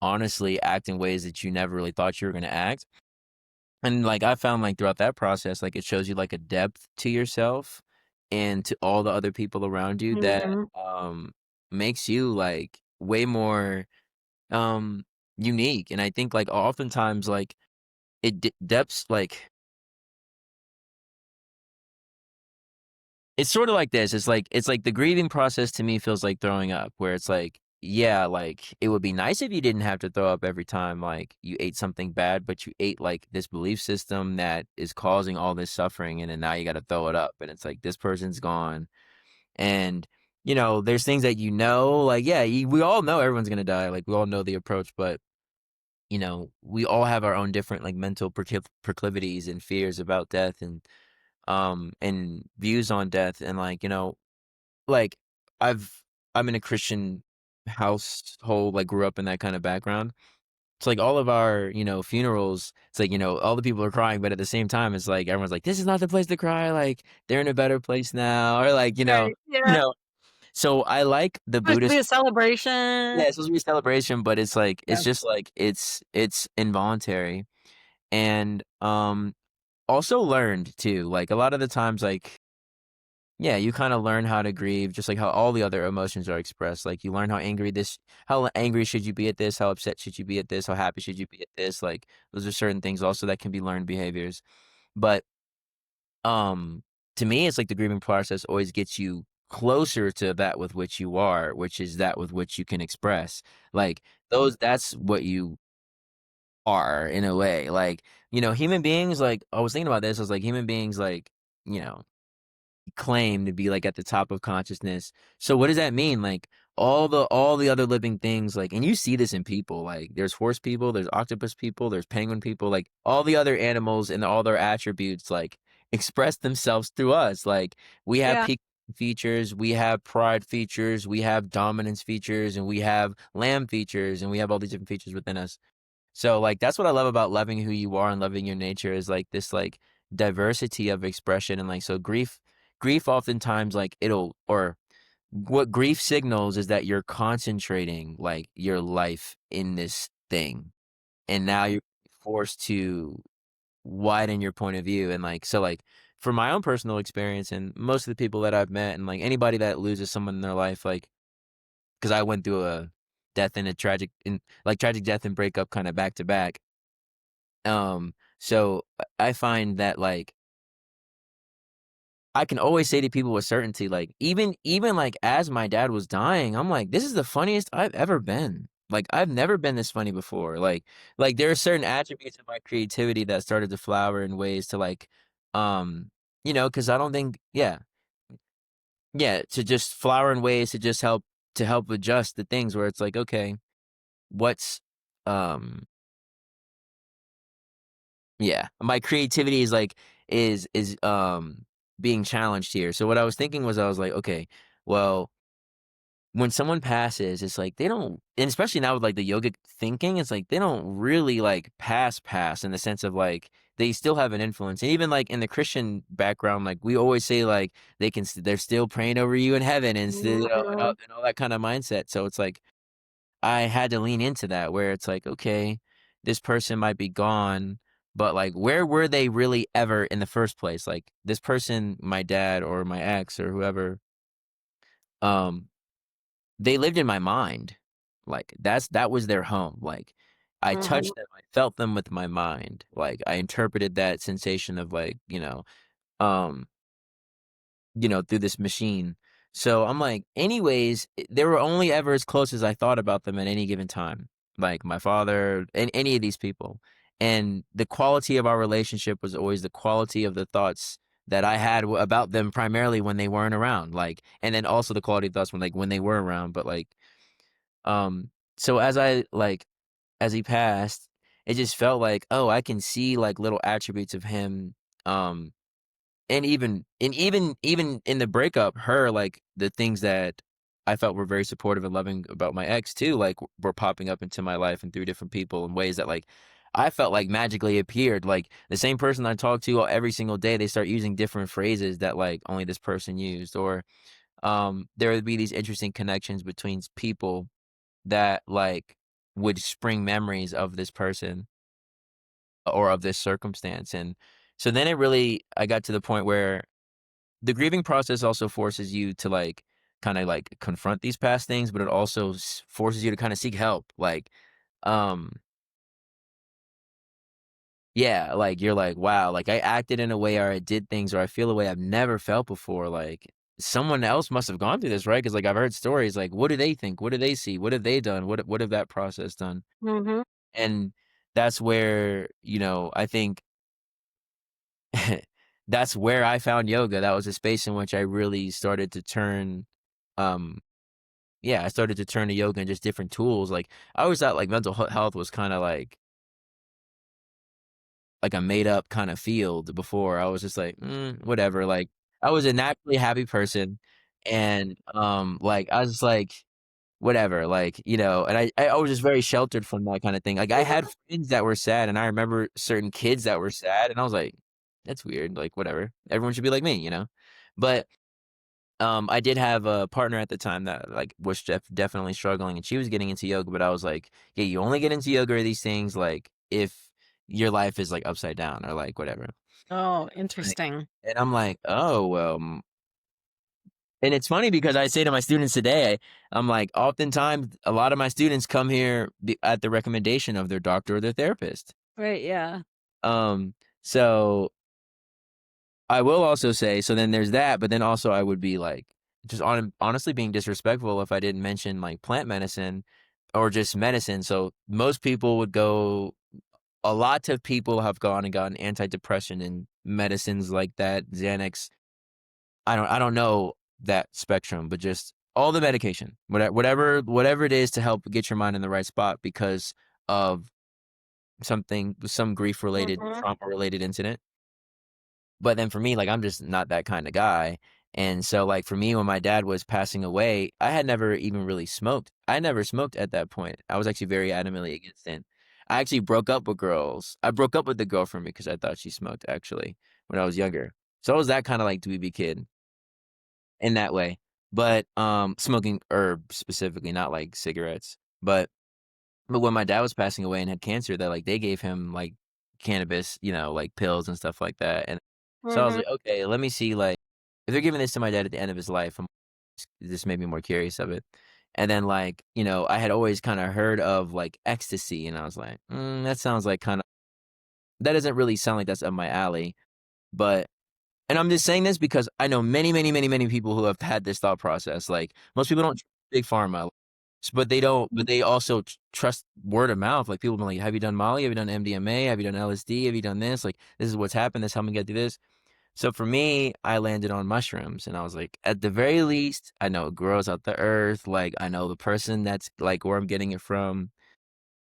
honestly act in ways that you never really thought you were gonna act. And like I found like throughout that process, like it shows you like a depth to yourself and to all the other people around you that Mhm. makes you like way more um unique. And I think like oftentimes like depths like it's sort of like this. It's like the grieving process to me feels like throwing up, where it's like, yeah, like it would be nice if you didn't have to throw up every time like you ate something bad, but you ate like this belief system that is causing all this suffering, and then now you got to throw it up, and it's like this person's gone, and there's things that like yeah, we all know everyone's gonna die, like we all know the approach, but we all have our own different like mental proclivities and fears about death and views on death and like, I've I'm in a Christian household, like, grew up in that kinda background. It's like all of our, funerals, it's like, all the people are crying, but at the same time, it's like everyone's like, "This is not the place to cry," like, "They're in a better place now," or like, Right, you yeah. know so I like the Supposed to be Buddhist. a celebration. Yeah, it's supposed to be a celebration, but it's like Yeah. it's just like it's involuntary, and, also learned too, like, a lot of the times, like yeah, you kinda learn how to grieve just like how all the other emotions are expressed, like, you learn how angry should you be at this, how upset should you be at this, how happy should you be at this, like, those are certain things also that can be learned behaviors, but, um, to me, it's like the grieving process always gets you closer to that with which you are, which is that with which you can express, like, that's what you are in a way, like, human beings, like I was thinking about this, I was like, human beings, like, you know claim to be, like, at the top of consciousness. So what does that mean? Like, all the other living things, like and you see this in people, like, there's horse people, there's octopus people, there's penguin people, like, all the other animals and all their attributes, like, express themselves through us, like, we have Yeah. peak features, we have pride features, we have dominance features, and we have lamb features, and we have all these different features within us. So, like, that's what I love about loving who you are and loving your nature is, like, this, like, diversity of expression and, like, so grief oftentimes, like, it'll or what grief signals is that you're concentrating, like, your life in this thing, and now you're forced to widen your point of view, and, like so, like, for my own personal experience and most of the people that I've met and, like, anybody that loses someone in their life, like, because I went through a death and a tragic death and breakup kinda back to back. So I find that like I can always say to people with certainty, like even like as my dad was dying, I'm like, this is the funniest I've ever been. Like I've never been this funny before. Like there are certain attributes of my creativity that started to flower in ways to like because I don't think to just flower in ways to help adjust the things where it's like, okay, what's um Yeah, my creativity is like being challenged here. So what I was thinking was I was like, okay, well, when someone passes, it's like they don't and especially now with like the yogic thinking, it's like they don't really like pass in the sense of like they still have an influence. And even like in the Christian background, like we always say like they're still praying over you in heaven and still, Mhm. and all that kind of mindset. So it's like I had to lean into that where it's like, okay, this person might be gone, but like, where were they really ever in the first place? Like, this person, my dad or my ex or whoever, um, they lived in my mind. Like, that was their home. Like, I Mhm. touched them, I felt them with my mind. Like, I interpreted that sensation of like, um, through this machine. So I'm like, anyways, they were only ever as close as I thought about them at any given time. Like my father and any of these people. And the quality of our relationship was always the quality of the thoughts that I had about them primarily when they weren't around. Like, and then also the quality of thoughts when they were around. But like, so as he passed, it just felt like, oh, I can see like little attributes of him, um, and even in the breakup, her, like, the things that I felt were very supportive and loving about my ex too, like, were popping up into my life and through different people in ways that, like, I felt like magically appeared. Like, the same person I talk to every single day, they start using different phrases that, like, only this person used, or, there would be these interesting connections between people that, like, would spring memories of this person or of this circumstance, and so then I got to the point where the grieving process also forces you to, like, kinda, like, confront these past things, but it also forces you to kinda seek help, like, um yeah, like, you're like, "Wow, like, I acted in a way or I did things or I feel a way I've never felt before, like, someone else must have gone through this, right? Because like, I've heard stories, like, what do they think? What do they see? What have they done? What have that process done?" Mhm. And that's where, I think that's where I found yoga. That was a space in which I really started to turn, um yeah, I started to turn to yoga and just different tools. Like, I always thought, like, mental health was kinda like a made up kinda field before. I was just like, whatever." Like, I was a naturally happy person, and, like, I was just like, "Whatever," like, and I was just very sheltered from that kinda thing. Like, I had Mhm. friends that were sad, and I remember certain kids that were sad, and I was like, "That's weird," like, whatever. Everyone should be like me, you know? But, I did have a partner at the time that, like, was definitely struggling, and she was getting into yoga, but I was like, "Yeah, you only get into yoga or these things, like, if your life is, like, upside down or, like, whatever." Oh, Like, interesting. and I'm like, "Oh, well," and it's funny because I say to my students today, I'm like, oftentimes, a lot of my students come here at the recommendation of their doctor or their therapist. Right, yeah. Um, so I will also say, so then there's that, but then also I would be like, just honestly being disrespectful if I didn't mention like plant medicine or just medicine. So most people would go, a lot of people have gone and gotten antidepressant and medicines like that, Xanax. I don't know that spectrum, but just all the medication, whatever it is to help get your mind in the right spot because of some grief related, Mhm. trauma related incident. But then for me, like, I'm just not that kinda guy, and so, like, for me, when my dad was passing away, I had never even really smoked. I never smoked at that point. I was actually very adamantly against it. I actually broke up with girls. I broke up with the girlfriend because I thought she smoked, actually, when I was younger. So I was that kinda, like, dweeby kid in that way. But, smoking herb specifically, not, like, cigarettes. But when my dad was passing away and had cancer, that, like, they gave him, like, cannabis, like, pills and stuff like that, and so I was Mhm. like, "Okay, let me see, like, if they're giving this to my dad at the end of his life, this made me more curious of it." And then, like, I had always kinda heard of, like, ecstasy, and I was like, that sounds like kinda that doesn't really sound like that's up my alley." But and I'm just saying this because I know many, many, many, many people who have had this thought process. Like, most people don't trust big pharma, but they don't. But they also trust word of mouth. Like, people be like, "Have you done Molly? Have you done MDMA? Have you done LSD? Have you done this? Like, this is what's happened. This helped me get through this." So for me, I landed on mushrooms, and I was like, at the very least, I know it grows out the earth. Like, I know the person that's like where I'm getting it from.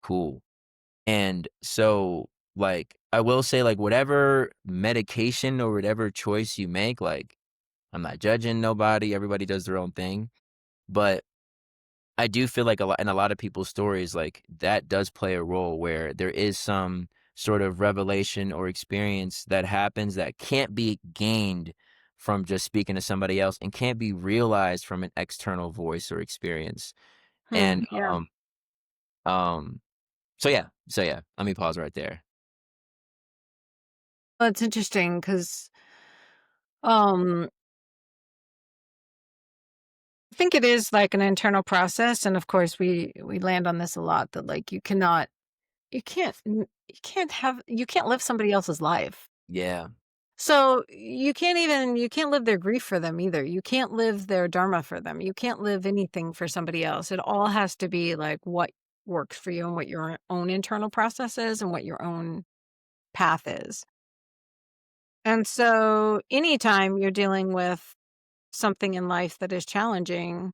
Cool. And so, like, I will say, like, whatever medication or whatever choice you make, like, I'm not judging nobody, everybody does their own thing, but I do feel like a lot of people's stories, like, that does play a role where there is some sort of revelation or experience that happens that can't be gained from just speaking to somebody else and can't be realized from an external voice or experience. Hmm, And, yeah. um, so yeah, let me pause right there. Well, it's interesting 'cause, um, I think it is like an internal process, and of course, we land on this a lot that, like, you can't live somebody else's life. Yeah. So, you can't live their grief for them either. You can't live their dharma for them. You can't live anything for somebody else. It all has to be, like, what works for you and what your own internal process is and what your own path is. And so, anytime you're dealing with something in life that is challenging,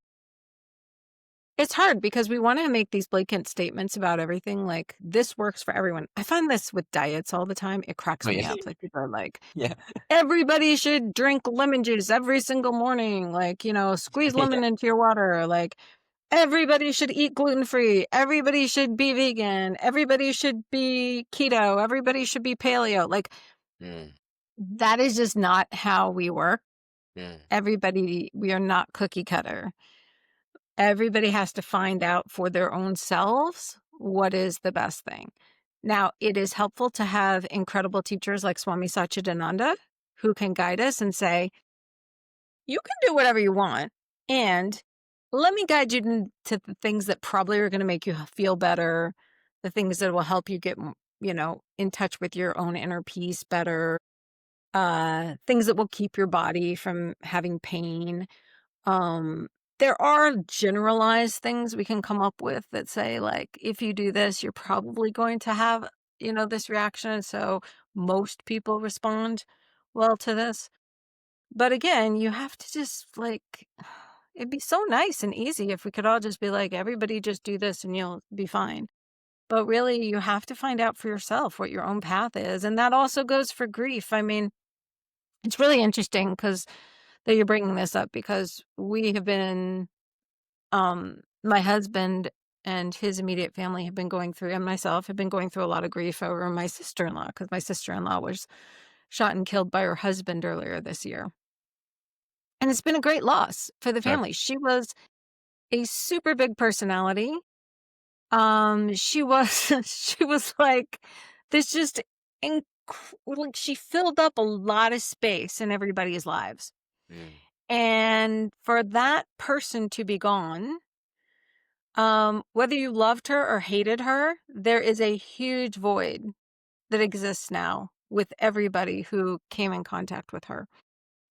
It's hard because we wanna make these blanket statements about everything, like, "This works for everyone." I find this with diets all the time, it cracks Oh, me yeah. up, like, people are like, Yeah. "Everybody should drink lemon juice every single morning," like, "Squeeze Yeah. lemon into your water," like, "Everybody should eat gluten-free, everybody should be vegan, everybody should be keto, everybody should be paleo," like, Mm, that is just not how we work. mm, We are not cookie cutter. Everybody has to find out for their own selves what is the best thing. Now, it is helpful to have incredible teachers like Swami Satchidananda who can guide us and say, you can do whatever you want. And let me guide you to the things that probably are going to make you feel better, the things that will help you get, in touch with your own inner peace better, things that will keep your body from having pain. um, there are generalized things we can come up with that say, like, if you do this, you're probably going to have, this reaction. So most people respond well to this. But again, you have to just like, it'd be so nice and easy if we could all just be like, everybody just do this and you'll be fine. But really, you have to find out for yourself what your own path is. And that also goes for grief. I mean, it's really interesting because that you're bringing this up because we have been my husband and his immediate family have been going through, and myself have been going through a lot of grief over my sister-in-law because my sister-in-law was shot and killed by her husband earlier this year. And it's been a great loss for the sorry. family. She was a super big personality. She was she was like this just inc- like she filled up a lot of space in everybody's lives. Mm, And for that person to be gone, whether you loved her or hated her, there is a huge void that exists now with everybody who came in contact with her.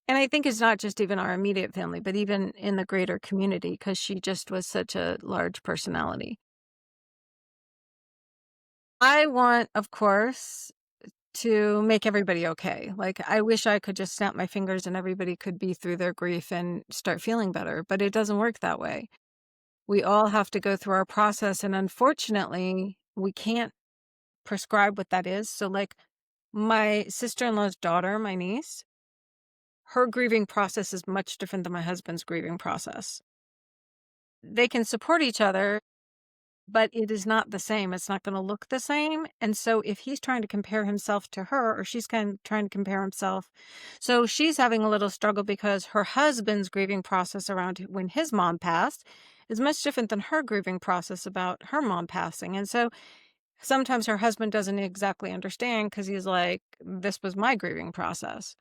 And I think it's not just even our immediate family, but even in the greater community, because she just was such a large personality. I want, of course, to make everybody okay. Like, I wish I could just snap my fingers and everybody could be through their grief and start feeling better, but it doesn't work that way. We all have to go through our process. And unfortunately, we can't prescribe what that is. So, like, my sister-in-law's daughter, my niece, her grieving process is much different than my husband's grieving process. They can support each other, but it is not the same. It's not going to look the same. And so if he's trying to compare himself to her, or she's kind of trying to compare himself, so she's having a little struggle because her husband's grieving process around when his mom passed is much different than her grieving process about her mom passing. And so sometimes her husband doesn't exactly understand because he's like, this was my grieving process.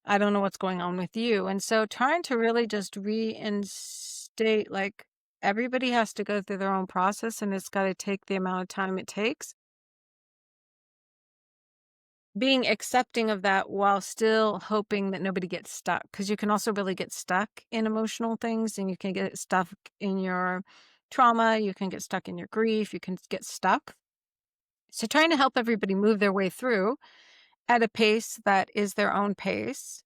I don't know what's going on with you. And so trying to really just reinstate, like, everybody has to go through their own process and it's got to take the amount of time it takes. Being accepting of that while still hoping that nobody gets stuck. Because you can also really get stuck in emotional things and you can get stuck in your trauma. You can get stuck in your grief. You can get stuck. So trying to help everybody move their way through at a pace that is their own pace,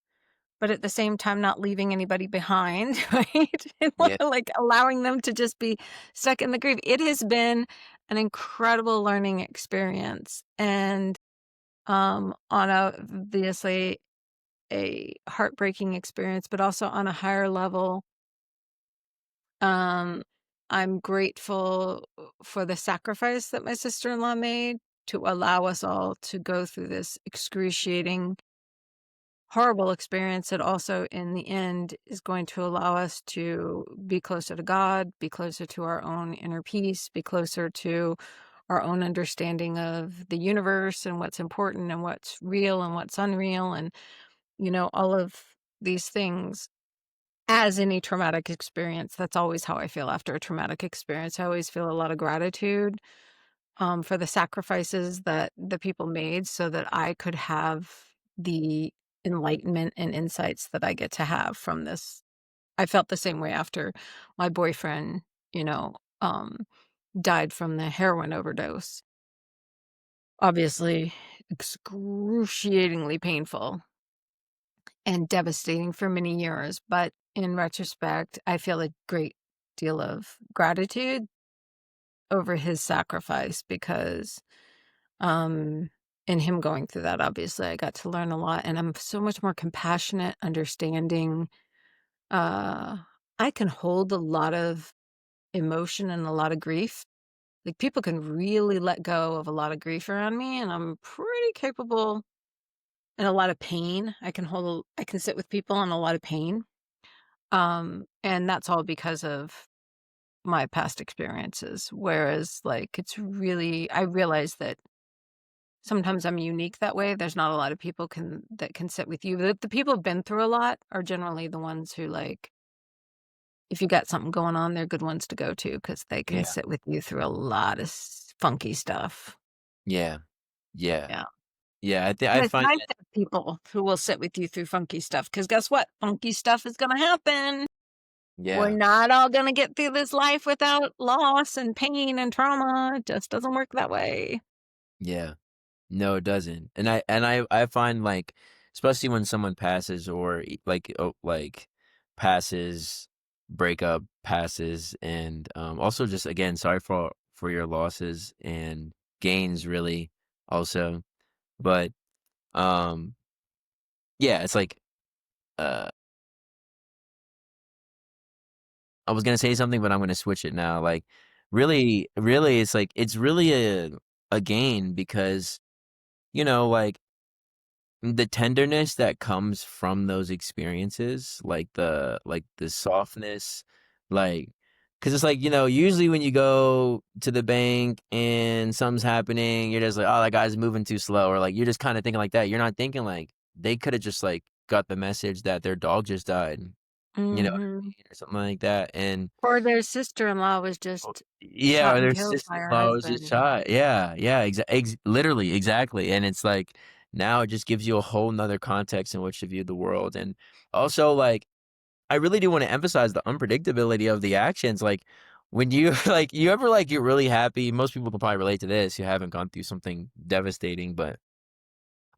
but at the same time, not leaving anybody behind, right? And, yeah. like, allowing them to just be stuck in the grief. It has been an incredible learning experience, and, on a obviously a heartbreaking experience, but also on a higher level, um, I'm grateful for the sacrifice that my sister-in-law made to allow us all to go through this excruciating horrible experience that also in the end is going to allow us to be closer to God, be closer to our own inner peace, be closer to our own understanding of the universe and what's important and what's real and what's unreal and all of these things. As any traumatic experience, that's always how I feel after a traumatic experience. I always feel a lot of gratitude for the sacrifices that the people made so that I could have the enlightenment and insights that I get to have from this. I felt the same way after my boyfriend, you know, um, died from the heroin overdose. Obviously, excruciatingly painful and devastating for many years. But in retrospect, I feel a great deal of gratitude over his sacrifice because, um, in him going through that, obviously, I got to learn a lot, and I'm so much more compassionate, understanding. Uh, I can hold a lot of emotion and a lot of grief. Like, people can really let go of a lot of grief around me, and I'm pretty capable and a lot of pain. I can sit with people in a lot of pain. And that's all because of my past experiences. Whereas, like, it's really I realize that sometimes I'm unique that way. There's not a lot of people that can sit with you. The people who've been through a lot are generally the ones who, like, if you got something going on, they're good ones to go to because they can Yeah. sit with you through a lot of funky stuff. Yeah. Yeah. Yeah. Yeah, I And it's find nice that to have people who will sit with you through funky stuff. Because guess what? Funky stuff is gonna happen. We're yeah, not all gonna get through this life without loss and pain and trauma. It just doesn't work that way. yeah. No, it doesn't. And I find, like, especially when someone passes or, like, passes, breakup, passes, and, also just, again, sorry for your losses and gains, really, also. But, um, yeah, it's like, uh I was gonna say something, but I'm gonna switch it now, like, really, it's like it's really a gain because, like, the tenderness that comes from those experiences, like the softness, like, because it's like, usually when you go to the bank and something's happening, you're just like, "Oh, that guy's moving too slow," or, like, you're just kinda thinking like that. You're not thinking, like, they coulda just, like, got the message that their dog just died, you know what I Mhm. mean, or something like that, and Or their sister-in-law was oh, just yeah, shot or and their killed by her sister-in-law was just husband. shot. Yeah, yeah, literally, exactly, and it's like, now it just gives you a whole 'nother context in which to view the world, and also, like, I really do wanna emphasize the unpredictability of the actions, like, when you like, you ever, like, you're really happy, most people can probably relate to this, you haven't gone through something devastating, but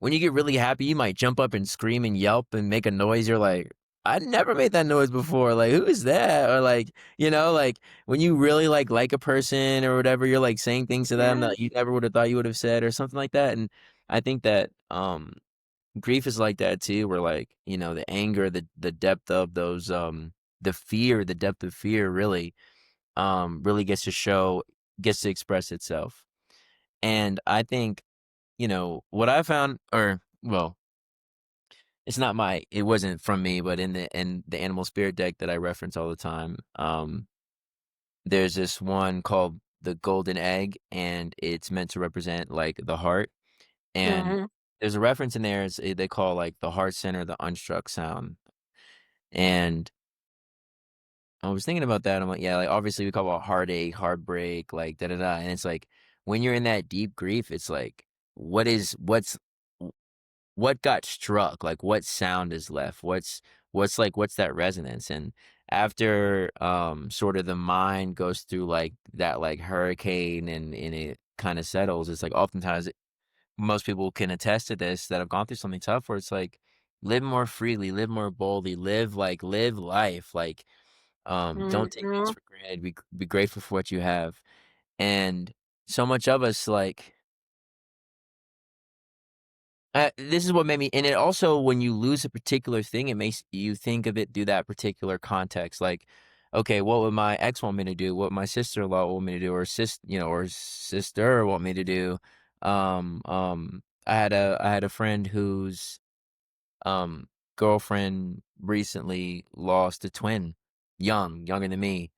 when you get really happy, you might jump up and scream and yelp and make a noise. You're like, I never made that noise before. Like, who is that? Or like, like when you really like a person or whatever, you're like saying things to them that Yes. you never would have thought you would have said or something like that. And I think that grief is like that too, where like, the anger, the depth of those the depth of fear really really gets to express itself. And I think, what I found, or well, it wasn't from me, but in the animal spirit deck that I reference all the time, there's this one called the golden egg, and it's meant to represent, like, the heart, and Mhm. there's a reference in there, they call, like, the heart center the unstruck sound, and I was thinking about that, I'm like, yeah, like, obviously, we call it heartache, heartbreak, like, da da da, and it's like, when you're in that deep grief, it's like, what got struck? Like, what sound is left? What's that resonance? And after, sort of the mind goes through, like, that, like, hurricane and it kinda settles, it's like oftentimes most people can attest to this that have gone through something tough where it's like, live more freely, live more boldly, live life, like, don't take things Mhm. for granted, be grateful for what you have. And so much of us, like, this is what made me, and it also, when you lose a particular thing, it makes you think of it through that particular context. Like, okay, what would my ex want me to do? What my sister-in-law want me to do, or or sister want me to do? I had a friend whose um girlfriend recently lost a twin, younger than me.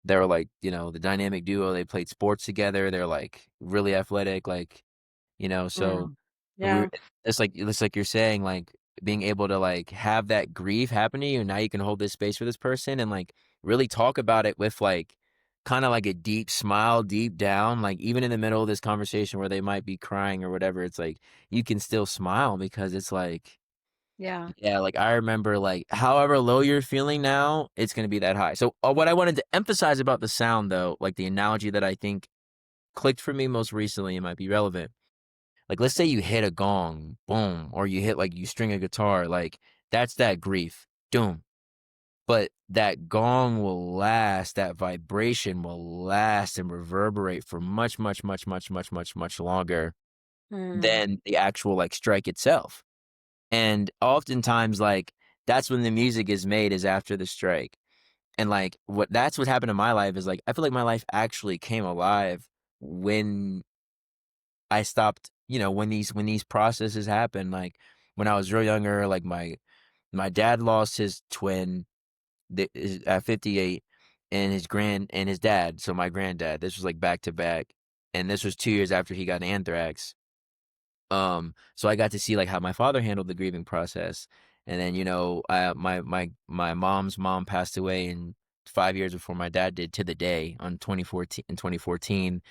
They were like, the dynamic duo. They played sports together. They're like really athletic, like, so. Mm. We're Yeah. it's like you're saying, like, being able to, like, have that grief happen to you, and now you can hold this space for this person and, like, really talk about it with, like, kinda like a deep smile deep down, like, even in the middle of this conversation where they might be crying or whatever, it's like, you can still smile because it's like, Yeah. yeah, like, I remember, like, however low you're feeling now, it's gonna be that high. So, what I wanted to emphasize about the sound, though, like, the analogy that I think clicked for me most recently, it might be relevant, like, let's say you hit a gong, boom, or you string a guitar, like, that's that grief, doom. but that gong will last, that vibration will last and reverberate for much, much, much, much, much, much, much longer Mm. than the actual, like, strike itself. And oftentimes, like, that's when the music is made is after the strike. And, like, what happened in my life is, like, I feel like my life actually came alive when I stopped, when these processes happen, like, when I was real younger, like, my dad lost his twin at 58, and his dad, so my granddad, this was, like, back to back, and this was 2 years after he got anthrax. So I got to see, like, how my father handled the grieving process, and then, my mom's mom passed away in 5 years before my dad did to the day on 2014.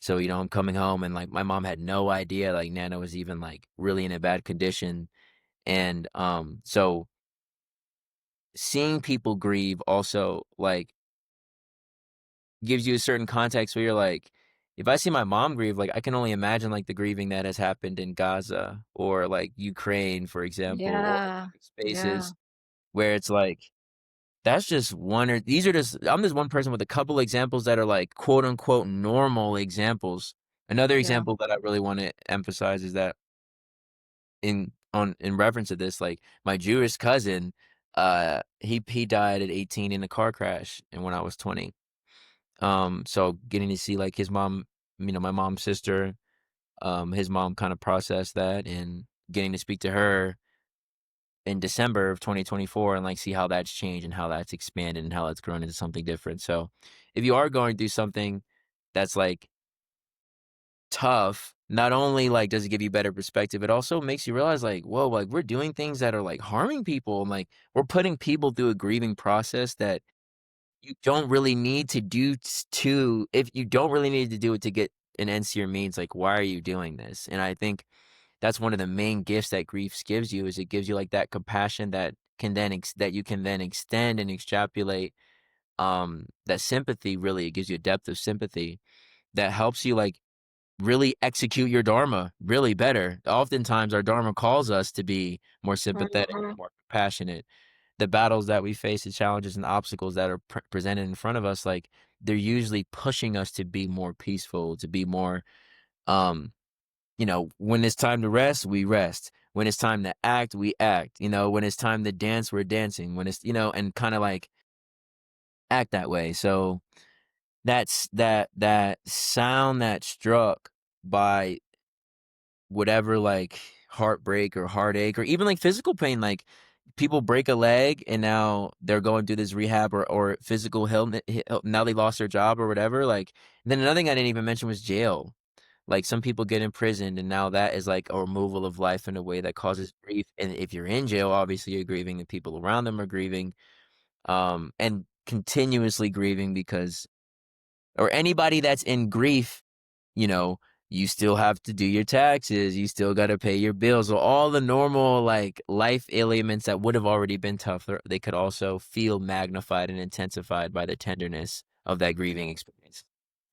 So, I'm coming home and, like, my mom had no idea, like, Nana was even, like, really in a bad condition, and, so seeing people grieve also, like, gives you a certain context where you're like, if I see my mom grieve, like, I can only imagine, like, the grieving that has happened in Gaza or, like, Ukraine, for example, or Yeah. other Yeah. spaces where it's like, that's just one or these are just I'm just one person with a couple examples that are, like, quote, unquote, "normal examples." Another Yeah. example that I really wanna emphasize is that in reference to this, like, my Jewish cousin, he died at 18 in a car crash, and when I was 20. So getting to see, like, his mom, my mom's sister, his mom kinda processed that, and getting to speak to her in December of 2024 and, like, see how that's changed and how that's expanded and how that's grown into something different. So, if you are going through something that's, like, tough, not only, like, does it give you better perspective, it also makes you realize, like, "Whoa, like, we're doing things that are, like, harming people," and, like, we're putting people through a grieving process that you don't really need to do if you don't really need to do it to get an end to your means, like, why are you doing this? And I think that's one of the main gifts that grief gives you is it gives you, like, that compassion that you can then extend and extrapolate, that sympathy really, it gives you a depth of sympathy that helps you, like, really execute your dharma really better. Oftentimes, our dharma calls us to be more sympathetic, Mhm. more compassionate. The battles that we face, the challenges and obstacles that are presented in front of us, like, they're usually pushing us to be more peaceful, to be more, um, when it's time to rest, we rest. When it's time to act, we act. When it's time to dance, we're dancing. When it's, and kind of like act that way. So that sound that struck by whatever, like, heartbreak or heartache or even, like, physical pain, like, people break a leg and now they're going through this rehab or physical health now they lost their job or whatever, like, then another thing I didn't even mention was jail. Like, some people get imprisoned, and now that is, like, a removal of life in a way that causes grief, and if you're in jail, obviously, you're grieving, the people around them are grieving, and continuously grieving because or anybody that's in grief, you know, you still have to do your taxes, you still gotta pay your bills, so all the normal, like, life ailments that would have already been tough, they could also feel magnified and intensified by the tenderness of that grieving experience.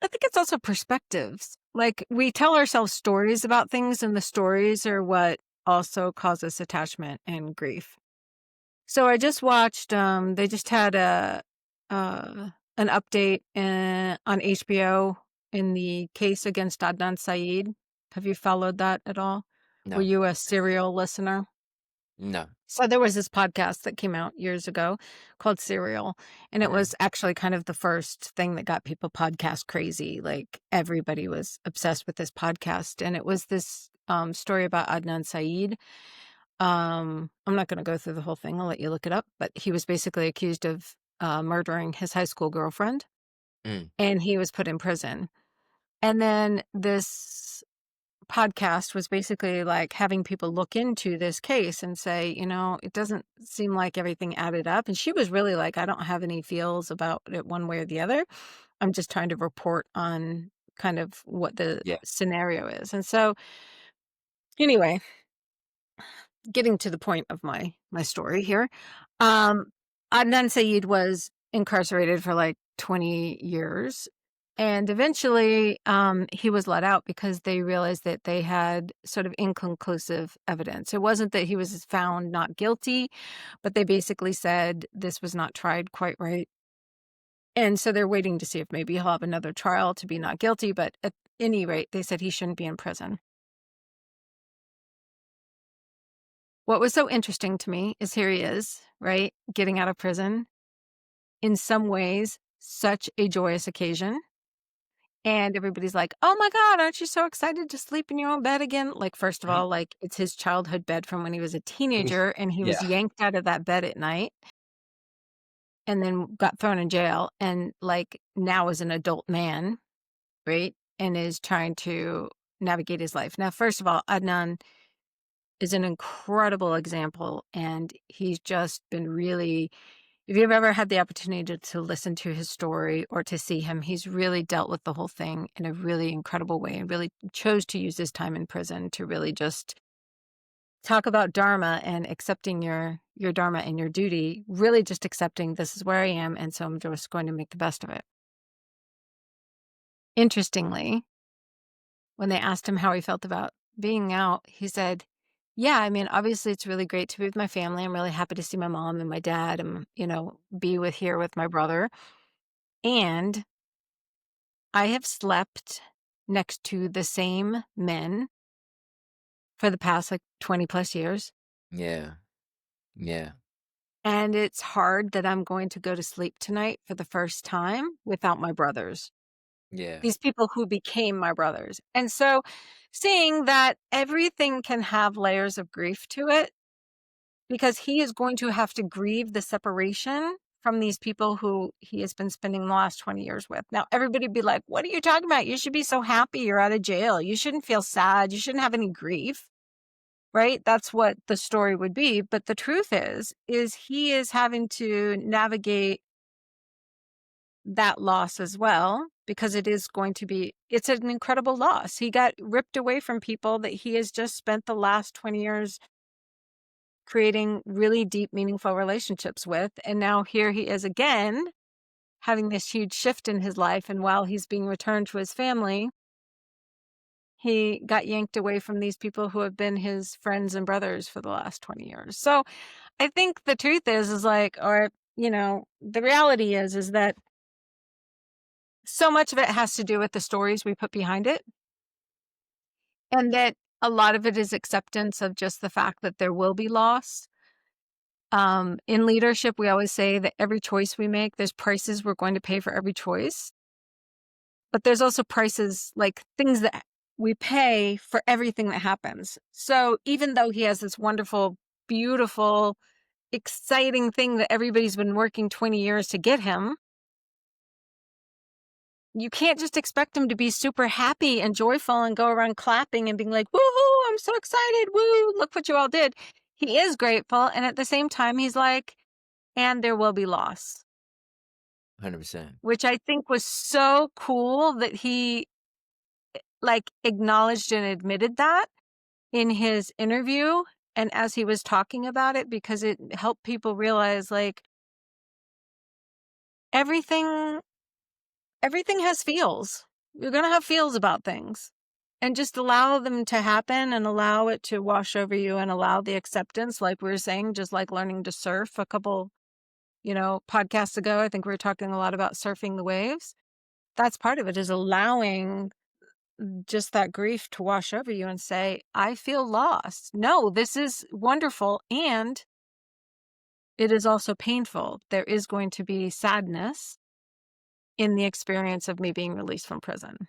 I think it's also perspectives. Like, we tell ourselves stories about things, and the stories are what also cause us attachment and grief. So I just watched, they just had uh, an update, on HBO in the case against Adnan Syed. Have you followed that at all? Were No, you a serial listener? no. So there was this podcast that came out years ago called Serial, and it Mm, was actually kind of the first thing that got people podcast crazy. Like, everybody was obsessed with this podcast, and it was this story about Adnan Syed. I'm not going to go through the whole thing. I'll let you look it up. But he was basically accused of murdering his high school girlfriend, mm, and he was put in prison. And then this podcast was basically like having people look into this case and say, it doesn't seem like everything added up. And she was really like, I don't have any feels about it one way or the other. I'm just trying to report on kind of what the yeah, scenario is. And so, anyway, getting to the point of my story here, um, Adnan Syed was incarcerated for like 20 years. And eventually, he was let out because they realized that they had sort of inconclusive evidence. It wasn't that he was found not guilty, but they basically said this was not tried quite right. And so they're waiting to see if maybe he'll have another trial to be not guilty. But at any rate, they said he shouldn't be in prison. What was so interesting to me is here he is, right? Getting out of prison. In some ways, such a joyous occasion. And everybody's like, "Oh my god, aren't you so excited to sleep in your own bed again?" Like, first of all, like, it's his childhood bed from when he was a teenager, and he was Yeah. yanked out of that bed at night and then got thrown in jail, and, like, now is an adult man, right? And is trying to navigate his life. Now, first of all, Adnan is an incredible example, and he's just been really if you've ever had the opportunity to listen to his story or to see him, he's really dealt with the whole thing in a really incredible way and really chose to use his time in prison to really just talk about dharma and accepting your dharma and your duty, really just accepting this is where I am, and so I'm just going to make the best of it. Interestingly, when they asked him how he felt about being out, he said, "Yeah, I mean, obviously it's really great to be with my family. I'm really happy to see my mom and my dad and, be with here with my brother. And I have slept next to the same men for the past, like, 20 plus years, Yeah. Yeah. and it's hard that I'm going to go to sleep tonight for the first time without my brothers, Yeah. these people who became my brothers." And so seeing that everything can have layers of grief to it, because he is going to have to grieve the separation from these people who he has been spending the last 20 years with. Now, everybody would be like, "What are you talking about? You should be so happy you're out of jail. You shouldn't feel sad. You shouldn't have any grief." Right? That's what the story would be. But the truth is he is having to navigate that loss as well because it's an incredible loss. He got ripped away from people that he has just spent the last 20 years creating really deep, meaningful relationships with. And now here he is again, having this huge shift in his life. And while he's being returned to his family, he got yanked away from these people who have been his friends and brothers for the last 20 years. So I think the truth is like, or, the reality is that so much of it has to do with the stories we put behind it. And that a lot of it is acceptance of just the fact that there will be loss. In leadership, we always say that every choice we make, there's prices we're going to pay for every choice. But there's also prices, like things that we pay for everything that happens. So even though he has this wonderful, beautiful, exciting thing that everybody's been working 20 years to get him, you can't just expect him to be super happy and joyful and go around clapping and being like, "Woohoo, I'm so excited. Woo, look what you all did." He is grateful. And at the same time, he's like, and there will be loss. 100%. Which I think was so cool that he, like, acknowledged and admitted that in his interview and as he was talking about it, because it helped people realize, like, everything everything has feels. You're gonna have feels about things. And just allow them to happen and allow it to wash over you and allow the acceptance, like we were saying, just like learning to surf a couple, podcasts ago. I think we were talking a lot about surfing the waves. That's part of it, is allowing just that grief to wash over you and say, "I feel lost. No, this is wonderful. And it is also painful. There is going to be sadness in the experience of me being released from prison,"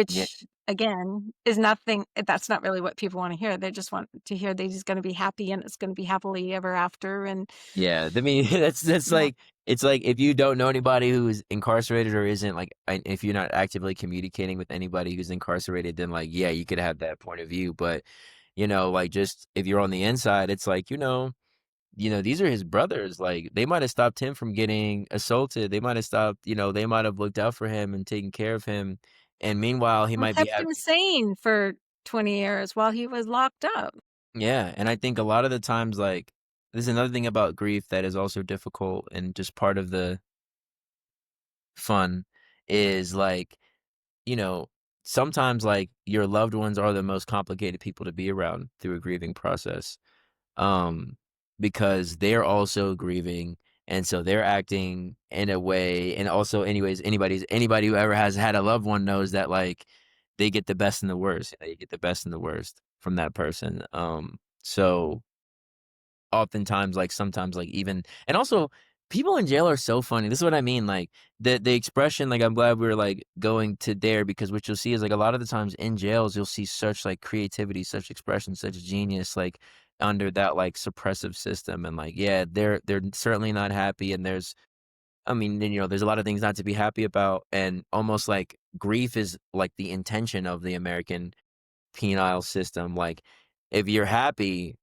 Yeah. which again is nothing. That's not really what people want to hear. They just want to hear that he's going to be happy and it's going to be happily ever after. And Yeah, I mean, that's yeah, like it's like if you don't know anybody who's incarcerated or isn't like, and if you're not actively communicating with anybody who's incarcerated, then like, yeah, you could have that point of view. But like just if you're on the inside, it's like, these are his brothers. Like they might have stopped him from getting assaulted. They might have stopped, they might have looked out for him and taken care of him. And meanwhile, he and might be kept having, him sane for 20 years while he was locked up. yeah. And I think a lot of the times, like, there's another thing about grief that is also difficult and just part of the fun is like, you know, sometimes like your loved ones are the most complicated people to be around through a grieving process. Um, because they're also grieving, and so they're acting in a way, and also anyways, anybody who ever has had a loved one knows that, like, they get the best and the worst. You get the best and the worst from that person. So oftentimes, like, sometimes, like, even and also, people in jail are so funny. This is what I mean, like, the expression, like, I'm glad we're, like, going to there because what you'll see is, like, a lot of the times in jails, you'll see such, like, creativity, such expression, such genius, like, under that, like, suppressive system, and, like, yeah, they're certainly not happy, and there's I mean, and, there's a lot of things not to be happy about, and almost, like, grief is, like, the intention of the American penile system, like, if you're happy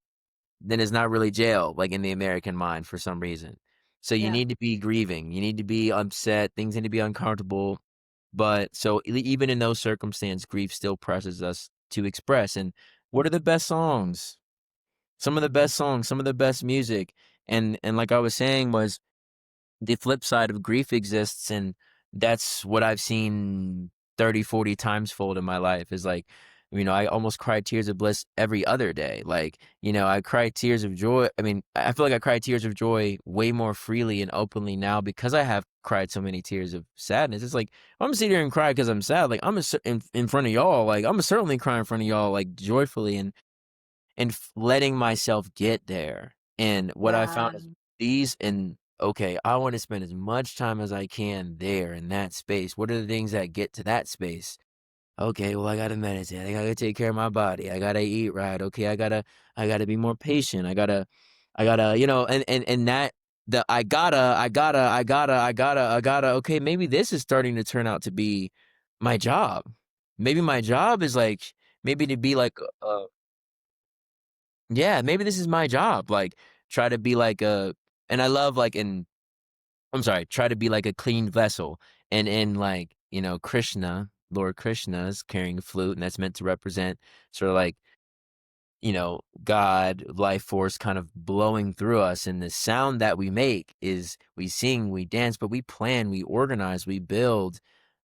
then it's not really jail, like, in the American mind for some reason. So you Yeah. need to be grieving, you need to be upset, things need to be uncomfortable, but so even in those circumstances, grief still presses us to express, and what are the best songs? Some of the best songs, some of the best music, and like I was saying was the flip side of grief exists, and that's what I've seen 30, 40 times fold in my life is like, I almost cry tears of bliss every other day. Like, I cry tears of joy. I mean, I feel like I cry tears of joy way more freely and openly now because I have cried so many tears of sadness. It's like, I'm gonna sit here and cry because I'm sad. Like, in front of y'all. Like, I'm certainly cry in front of y'all, like, joyfully. And letting myself get there. And what I Yeah. found is these and okay, I want to spend as much time as I can there in that space. What are the things that get to that space? Okay, well, I gotta meditate. I gotta take care of my body. I gotta eat right. Okay, I gotta be more patient. I gotta, and that the I gotta. Okay, maybe this is starting to turn out to be my job. Maybe my job is like maybe to be like yeah, maybe this is my job, like, try to be like a and I love, like, in I'm sorry, try to be like a clean vessel, and in, like, Krishna, Lord Krishna is carrying a flute, and that's meant to represent sort of like, God, life force kind of blowing through us, and the sound that we make is we sing, we dance, but we plan, we organize, we build,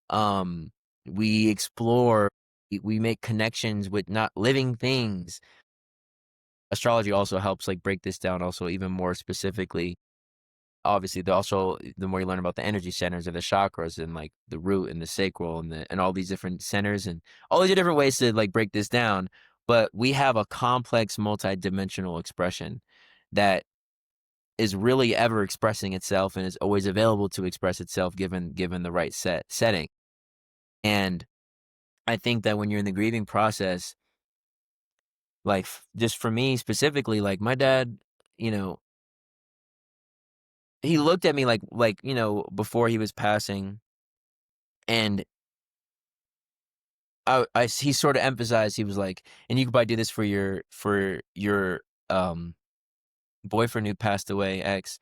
um, we explore, we make connections with not living things. Astrology also helps, like, break this down also even more specifically. Obviously, the more you learn about the energy centers or the chakras and, like, the root and the sacral and all these different centers and all these different ways to, like, break this down, but we have a complex multidimensional expression that is really ever expressing itself and is always available to express itself given the right setting, and I think that when you're in the grieving process, like, just for me specifically, like, my dad, you know he looked at me before he was passing, and he sorta emphasized, he was like, "And you could probably do this for your, boyfriend who passed away, ex."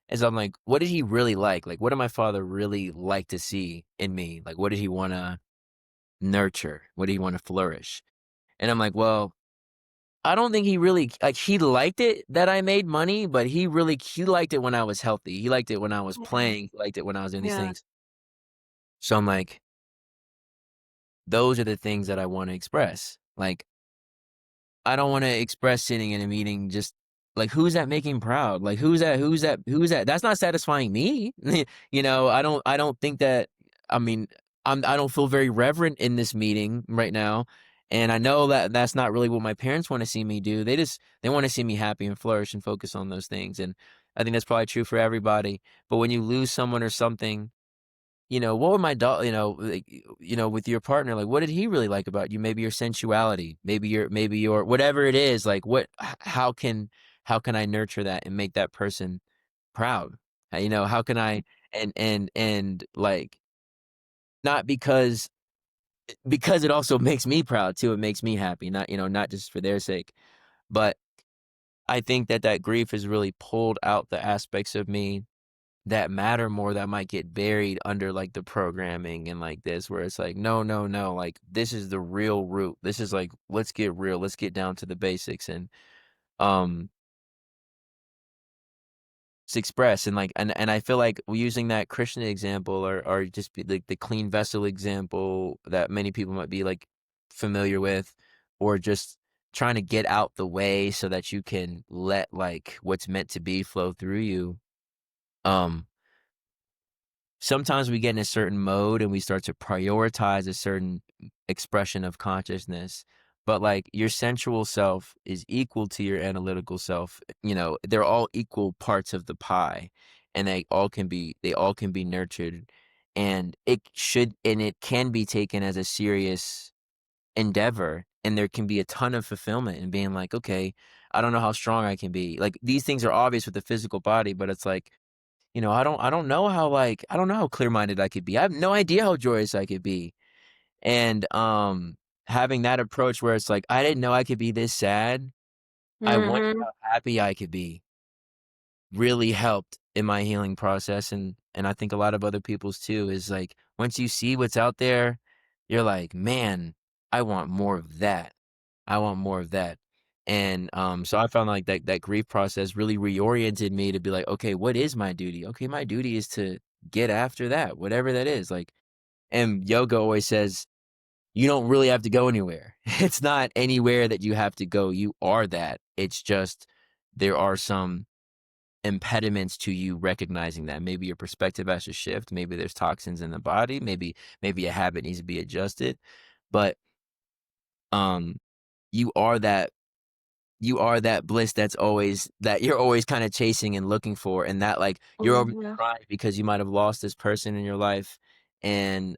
And so I'm like, "What did he really like? Like, what did my father really like to see in me? Like, what did he wanna nurture? What did he wanna flourish?" And I'm like, "Well, I don't think he really like, he liked it that I made money, but he liked it when I was healthy. He liked it when I was Yeah. playing. He liked it when I was doing these Yeah. things." So I'm like, those are the things that I wanna express. Like, I don't wanna express sitting in a meeting just like, who's that making proud? Like, who's that? That's not satisfying me. I don't think that I mean, I don't feel very reverent in this meeting right now, and I know that that's not really what my parents wanna see me do. They wanna see me happy and flourish and focus on those things, and I think that's probably true for everybody, but when you lose someone or something, what would my dog like, with your partner, like, what did he really like about you? Maybe your sensuality, maybe your whatever it is, like, how can I nurture that and make that person proud? How can I and, like, not because it also makes me proud too, it makes me happy, not just for their sake, but I think that grief has really pulled out the aspects of me that matter more that might get buried under, like, the programming and like this, where it's like, "No, no, no, like, this is the real root. This is, like, let's get real. Let's get down to the basics," and, um express, and, like, and I feel like using that Christian example, or just be like the clean vessel example that many people might be, like, familiar with, or just trying to get out the way so that you can let, like, what's meant to be flow through you. um Sometimes we get in a certain mode and we start to prioritize a certain expression of consciousness, but, like, your sensual self is equal to your analytical self. They're all equal parts of the pie, and they all can be nurtured, and it can be taken as a serious endeavor, and there can be a ton of fulfillment in being like, "Okay, I don't know how strong I can be." Like, these things are obvious with the physical body, but it's like, I don't know how, like, I don't know how clear-minded I could be. I have no idea how joyous I could be. And, having that approach where it's like, I didn't know I could be this sad. I wonder Mhm. how happy I could be, really helped in my healing process, and I think a lot of other people's too, is like, once you see what's out there, you're like, "Man, I want more of that. I want more of that." And, so I found like that grief process really reoriented me to be like, "Okay, what is my duty? Okay, my duty is to get after that, whatever that is." Like, and yoga always says, "You don't really have to go anywhere." It's not anywhere that you have to go, you are that. It's just there are some impediments to you recognizing that. Maybe your perspective has to shift, maybe there's toxins in the body, maybe a habit needs to be adjusted, but, um, you are that you are that bliss that you're always kinda chasing and looking for, and that, like, you're over Yeah. crying because you might have lost this person in your life, and,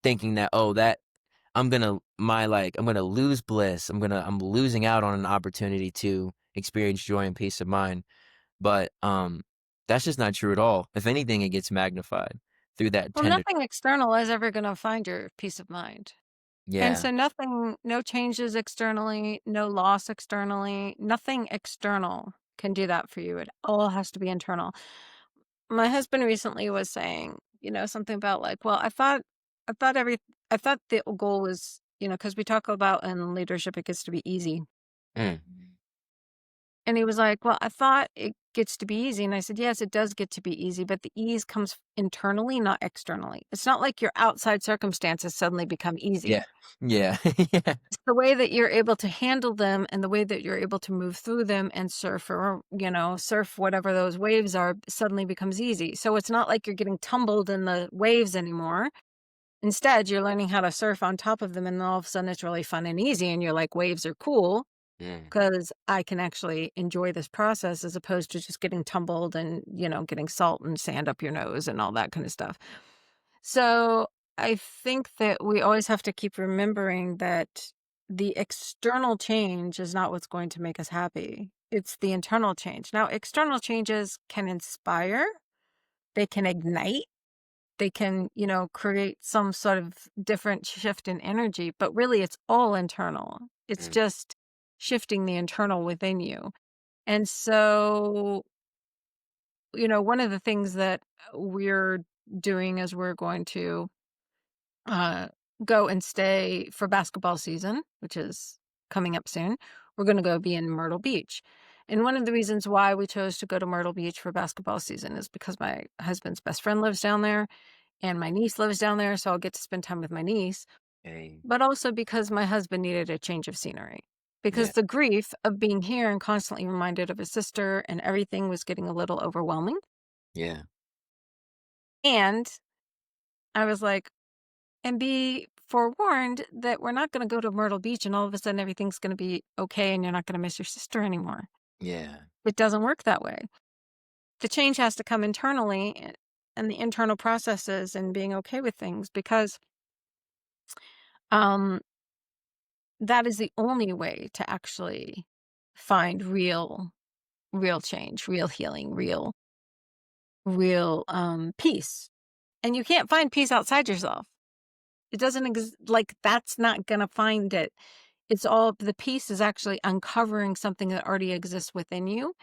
thinking that, "Oh, that I'm gonna lose bliss, I'm losing out on an opportunity to experience joy and peace of mind." But, that's just not true at all. If anything, it gets magnified through that Well, tender. nothing external is ever gonna find your peace of mind. And Yeah. so no changes externally, no loss externally, nothing external can do that for you. It all has to be internal. My husband recently was saying, something about like, well, I thought every, I thought the goal was, because we talk about in leadership, it gets to be easy. Mm. And he was like, well, I thought it gets to be easy. And I said, yes, it does get to be easy, but the ease comes internally, not externally. It's not like your outside circumstances suddenly become Yeah. easy. Yeah. Yeah. It's the way that you're able to handle them and the way that you're able to move through them and surf or, surf whatever those waves are suddenly becomes easy. So it's not like you're getting tumbled in the waves anymore. Instead, you're learning how to surf on top of them and then all of a sudden it's really fun and easy and you're like, waves are cool Mm. because I can actually enjoy this process as opposed to just getting tumbled and, getting salt and sand up your nose and all that kind of stuff. So I think that we always have to keep remembering that the external change is not what's going to make us happy. It's the internal change. Now, external changes can inspire, they can ignite, they can, create some sort of different shift in energy, but really it's all internal. It's Mm. just shifting the internal within you. And so, one of the things that we're doing is we're going to uh, go and stay for basketball season, which is coming up soon. We're going to go be in Myrtle Beach. And one of the reasons why we chose to go to Myrtle Beach for basketball season is because my husband's best friend lives down there and my niece lives down there. So I'll get to spend time with my niece, Hey. but also because my husband needed a change of scenery. Yeah. Because the grief of being here and constantly reminded of his sister and everything was getting a little overwhelming. Yeah. And I was like, and be forewarned that we're not going to go to Myrtle Beach and all of a sudden everything's going to be okay and you're not going to miss your sister anymore. Yeah. It doesn't work that way. The change has to come internally and the internal processes and being okay with things because um, that is the only way to actually find real change, real healing, real peace. And you can't find peace outside yourself. It doesn't like that's not going to find it. It's all the piece is actually uncovering something that already exists within you.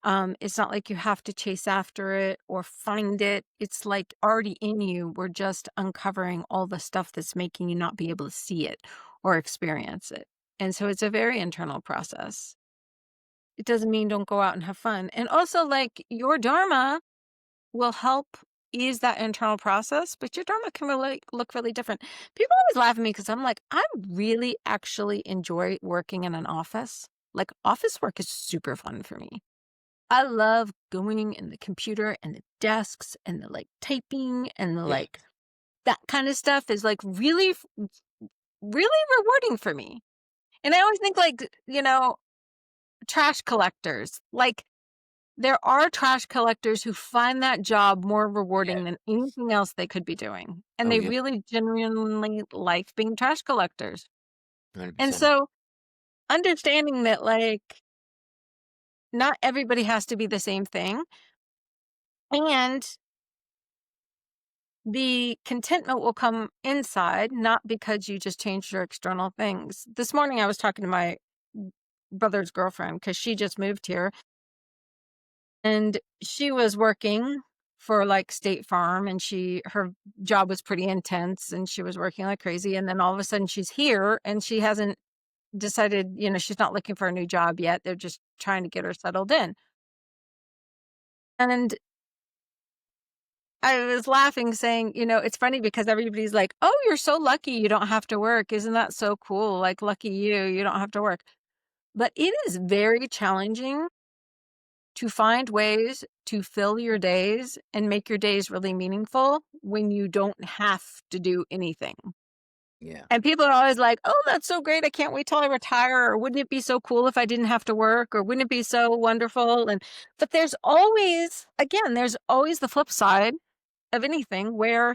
It's not like you have to chase after it or find it. It's like already in you. We're just uncovering all the stuff that's making you not be able to see it or experience it. And so it's a very internal process. it doesn't mean don't go out and have fun. And also, like, your dharma will help ease that internal process, but your dharma can really look really different. People always laugh at me because I'm like, I really actually enjoy working in an office. Like, office work is super fun for me. I love going in the computer and the desks and the like typing and the Yeah. like that kind of stuff is like really rewarding for me. And I always think like, trash collectors, like there are trash collectors who find that job more Yeah. rewarding than anything else they could be doing. And Oh, they yeah. really genuinely like being trash collectors. And 100%. so understanding that like not everybody has to be the same thing. And the contentment will come inside, not because you just changed your external things. This morning, I was talking to my brother's girlfriend because she just moved here and she was working for like State Farm and her job was pretty intense and she was working like crazy. And then all of a sudden she's here and she hasn't decided, she's not looking for a new job yet. They're just trying to get her settled in. And I was laughing saying, it's funny because everybody's like, "Oh, you're so lucky you don't have to work. Isn't that so cool? Like, lucky you, you don't have to work." But it is very challenging to find ways to fill your days and make your days really meaningful when you don't have to do anything. Yeah. And people are always like, "Oh, that's so great. I can't wait till I retire." Or wouldn't it be so cool if I didn't have to work? Or wouldn't it be so wonderful? But there's always the flip side of anything where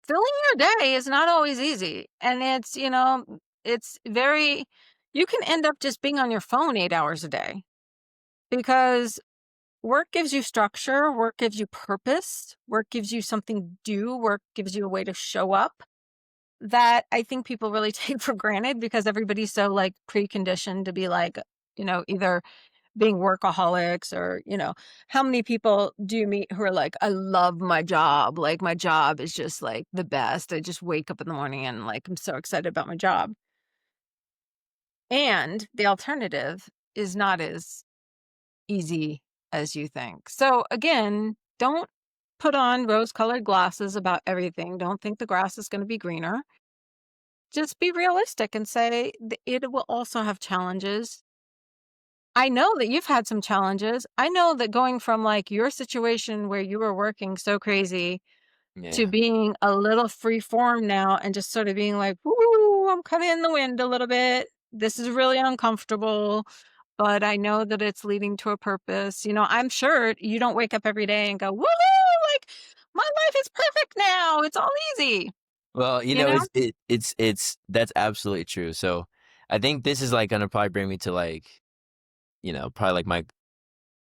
filling your day is not always easy. And it's very, you can end up just being on your phone 8 hours a day because work gives you structure, work gives you purpose, work gives you something to do, work gives you a way to show up that I think people really take for granted because everybody's so like preconditioned to be like, either being workaholics or, how many people do you meet who are like, I love my job. Like my job is just like the best. I just wake up in the morning and like, I'm so excited about my job. And the alternative is not as easy as you think. So again, don't put on rose colored glasses about everything. Don't think the grass is going to be greener. Just be realistic and say it will also have challenges. I know that you've had some challenges. I know that going from like your situation where you were working so crazy to Yeah. being a little free form now and just sort of being like, "Woo, I'm kind of in the wind a little bit. This is really uncomfortable, but I know that it's leading to a purpose." I'm sure you don't wake up every day and go, "Woohoo, like my life is perfect now. It's all easy." Well, You know? it's that's absolutely true. So, I think this is, like, gonna probably bring me to, like, probably, like, my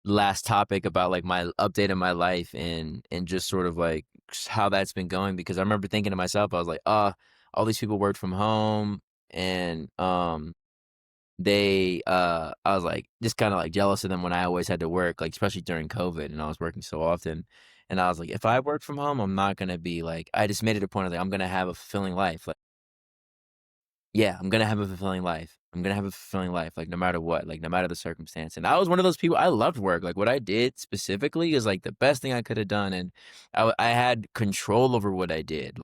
last topic about, like, my update in my life and just sort of, like, how that's been going because I remember thinking to myself, I was like, all these people worked from home and, I was, like, just kinda, like, jealous of them when I always had to work, like, especially during COVID and I was working so often, and I was like, "If I work from home, I'm not gonna be, like." I just made it a point of, like, I'm gonna have a fulfilling life, like yeah, I'm gonna have a fulfilling life. I'm gonna have a fulfilling life, like, no matter what, like, no matter the circumstance, and I was one of those people I loved work, like, what I did specifically is, like, the best thing I coulda done, and I had control over what I did.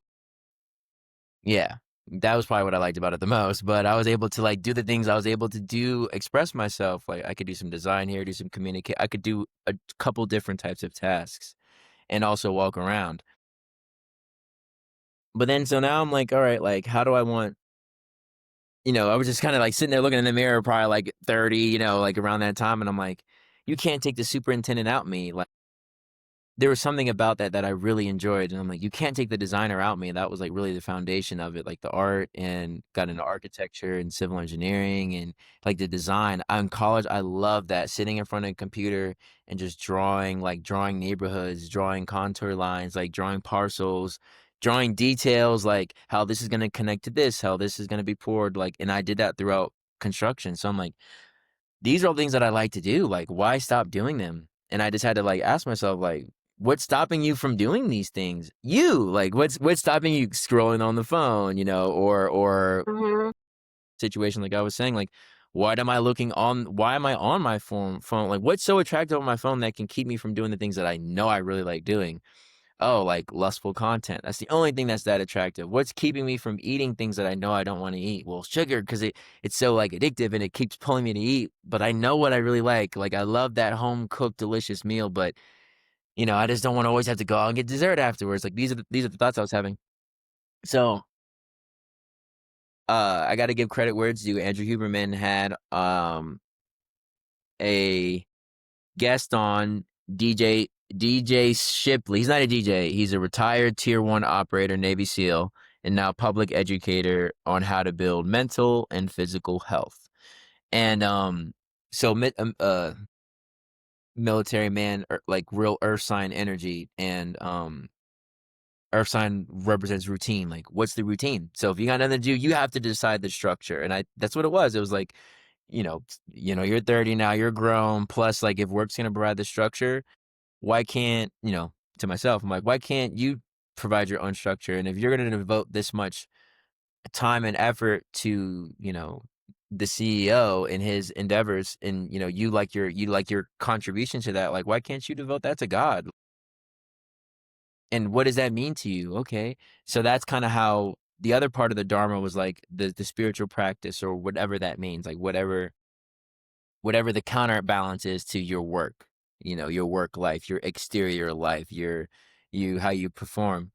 Yeah, that was probably what I liked about it the most, but I was able to, like, do the things I was able to do, express myself, like, I could do some design here, do some communicate I could do a couple different types of tasks and also walk around. But then so now I'm like, "Alright, like, how do I want." I was just kinda, like, sitting there looking in the mirror probably, like, 30, like, around that time, and I'm like, "You can't take the superintendent out me," like there was something about that that I really enjoyed, and I'm like, "You can't take the designer out me," that was, like, really the foundation of it, like, the art and got into architecture and civil engineering and, like, the design. In college, I loved that, sitting in front of a computer and just drawing, like, drawing neighborhoods, drawing contour lines, like, drawing parcels, drawing details, like, how this is gonna connect to this, how this is gonna be poured, like and I did that throughout construction, so I'm like, "These are all things that I like to do, like, why stop doing them?" And I just had to, like, ask myself, like, "What's stopping you from doing these things? You! Like, what's stopping you scrolling on the phone," or Mhm. situation like I was saying, like, What am I looking on? Why am I on my phone? Like, what's so attractive on my phone that can keep me from doing the things that I know I really like doing? Oh, like lustful content. That's the only thing that's that attractive. What's keeping me from eating things that I know I don't want to eat? Well, sugar, because it's so like addictive and it keeps pulling me to eat. But I know what I really like. Like I love that home cooked delicious meal, but I just don't want to always have to go out and get dessert afterwards. Like these are the thoughts I was having. So I got to give credit where it's due. Andrew Huberman had a guest on DJ Shipley. He's not a DJ. He's a retired Tier 1 operator, Navy SEAL, and now public educator on how to build mental and physical health. And so military man, like real earth sign energy, and earth sign represents routine. Like, what's the routine? So if you got nothing to do, you have to decide the structure. And that's what it was. It was like, you're 30 now, you're grown. Plus, like, if work's gonna provide the structure, why can't, to myself, I'm like, why can't you provide your own structure? And if you're gonna devote this much time and effort to, the CEO and his endeavors, and you like your contribution to that, like, why can't you devote that to God? And what does that mean to you? Okay. So that's kind of how the other part of the Dharma was, like the spiritual practice, or whatever that means, like whatever the counterbalance is to your work, your work life, your exterior life, how you perform.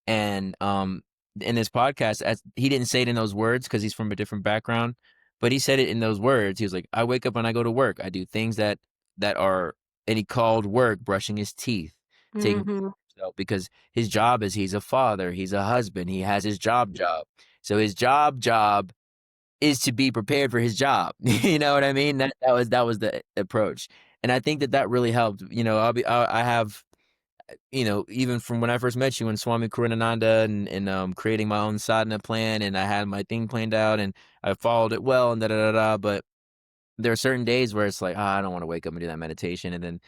And in this podcast, as he didn't say it in those words because he's from a different background, but he said it in those words. He was like, I wake up and I go to work. I do things that are, and he called work brushing his teeth, taking care Mhm. of himself, because his job is, he's a father, he's a husband, he has his job. So his job is to be prepared for his job. You know what I mean? That was the approach. And I think that really helped. I have, even from when I first met you in Swami Kuranananda, and creating my own sadhana plan, and I had my thing planned out and I followed it well, and da da da da. But there are certain days where it's like, I don't want to wake up and do that meditation.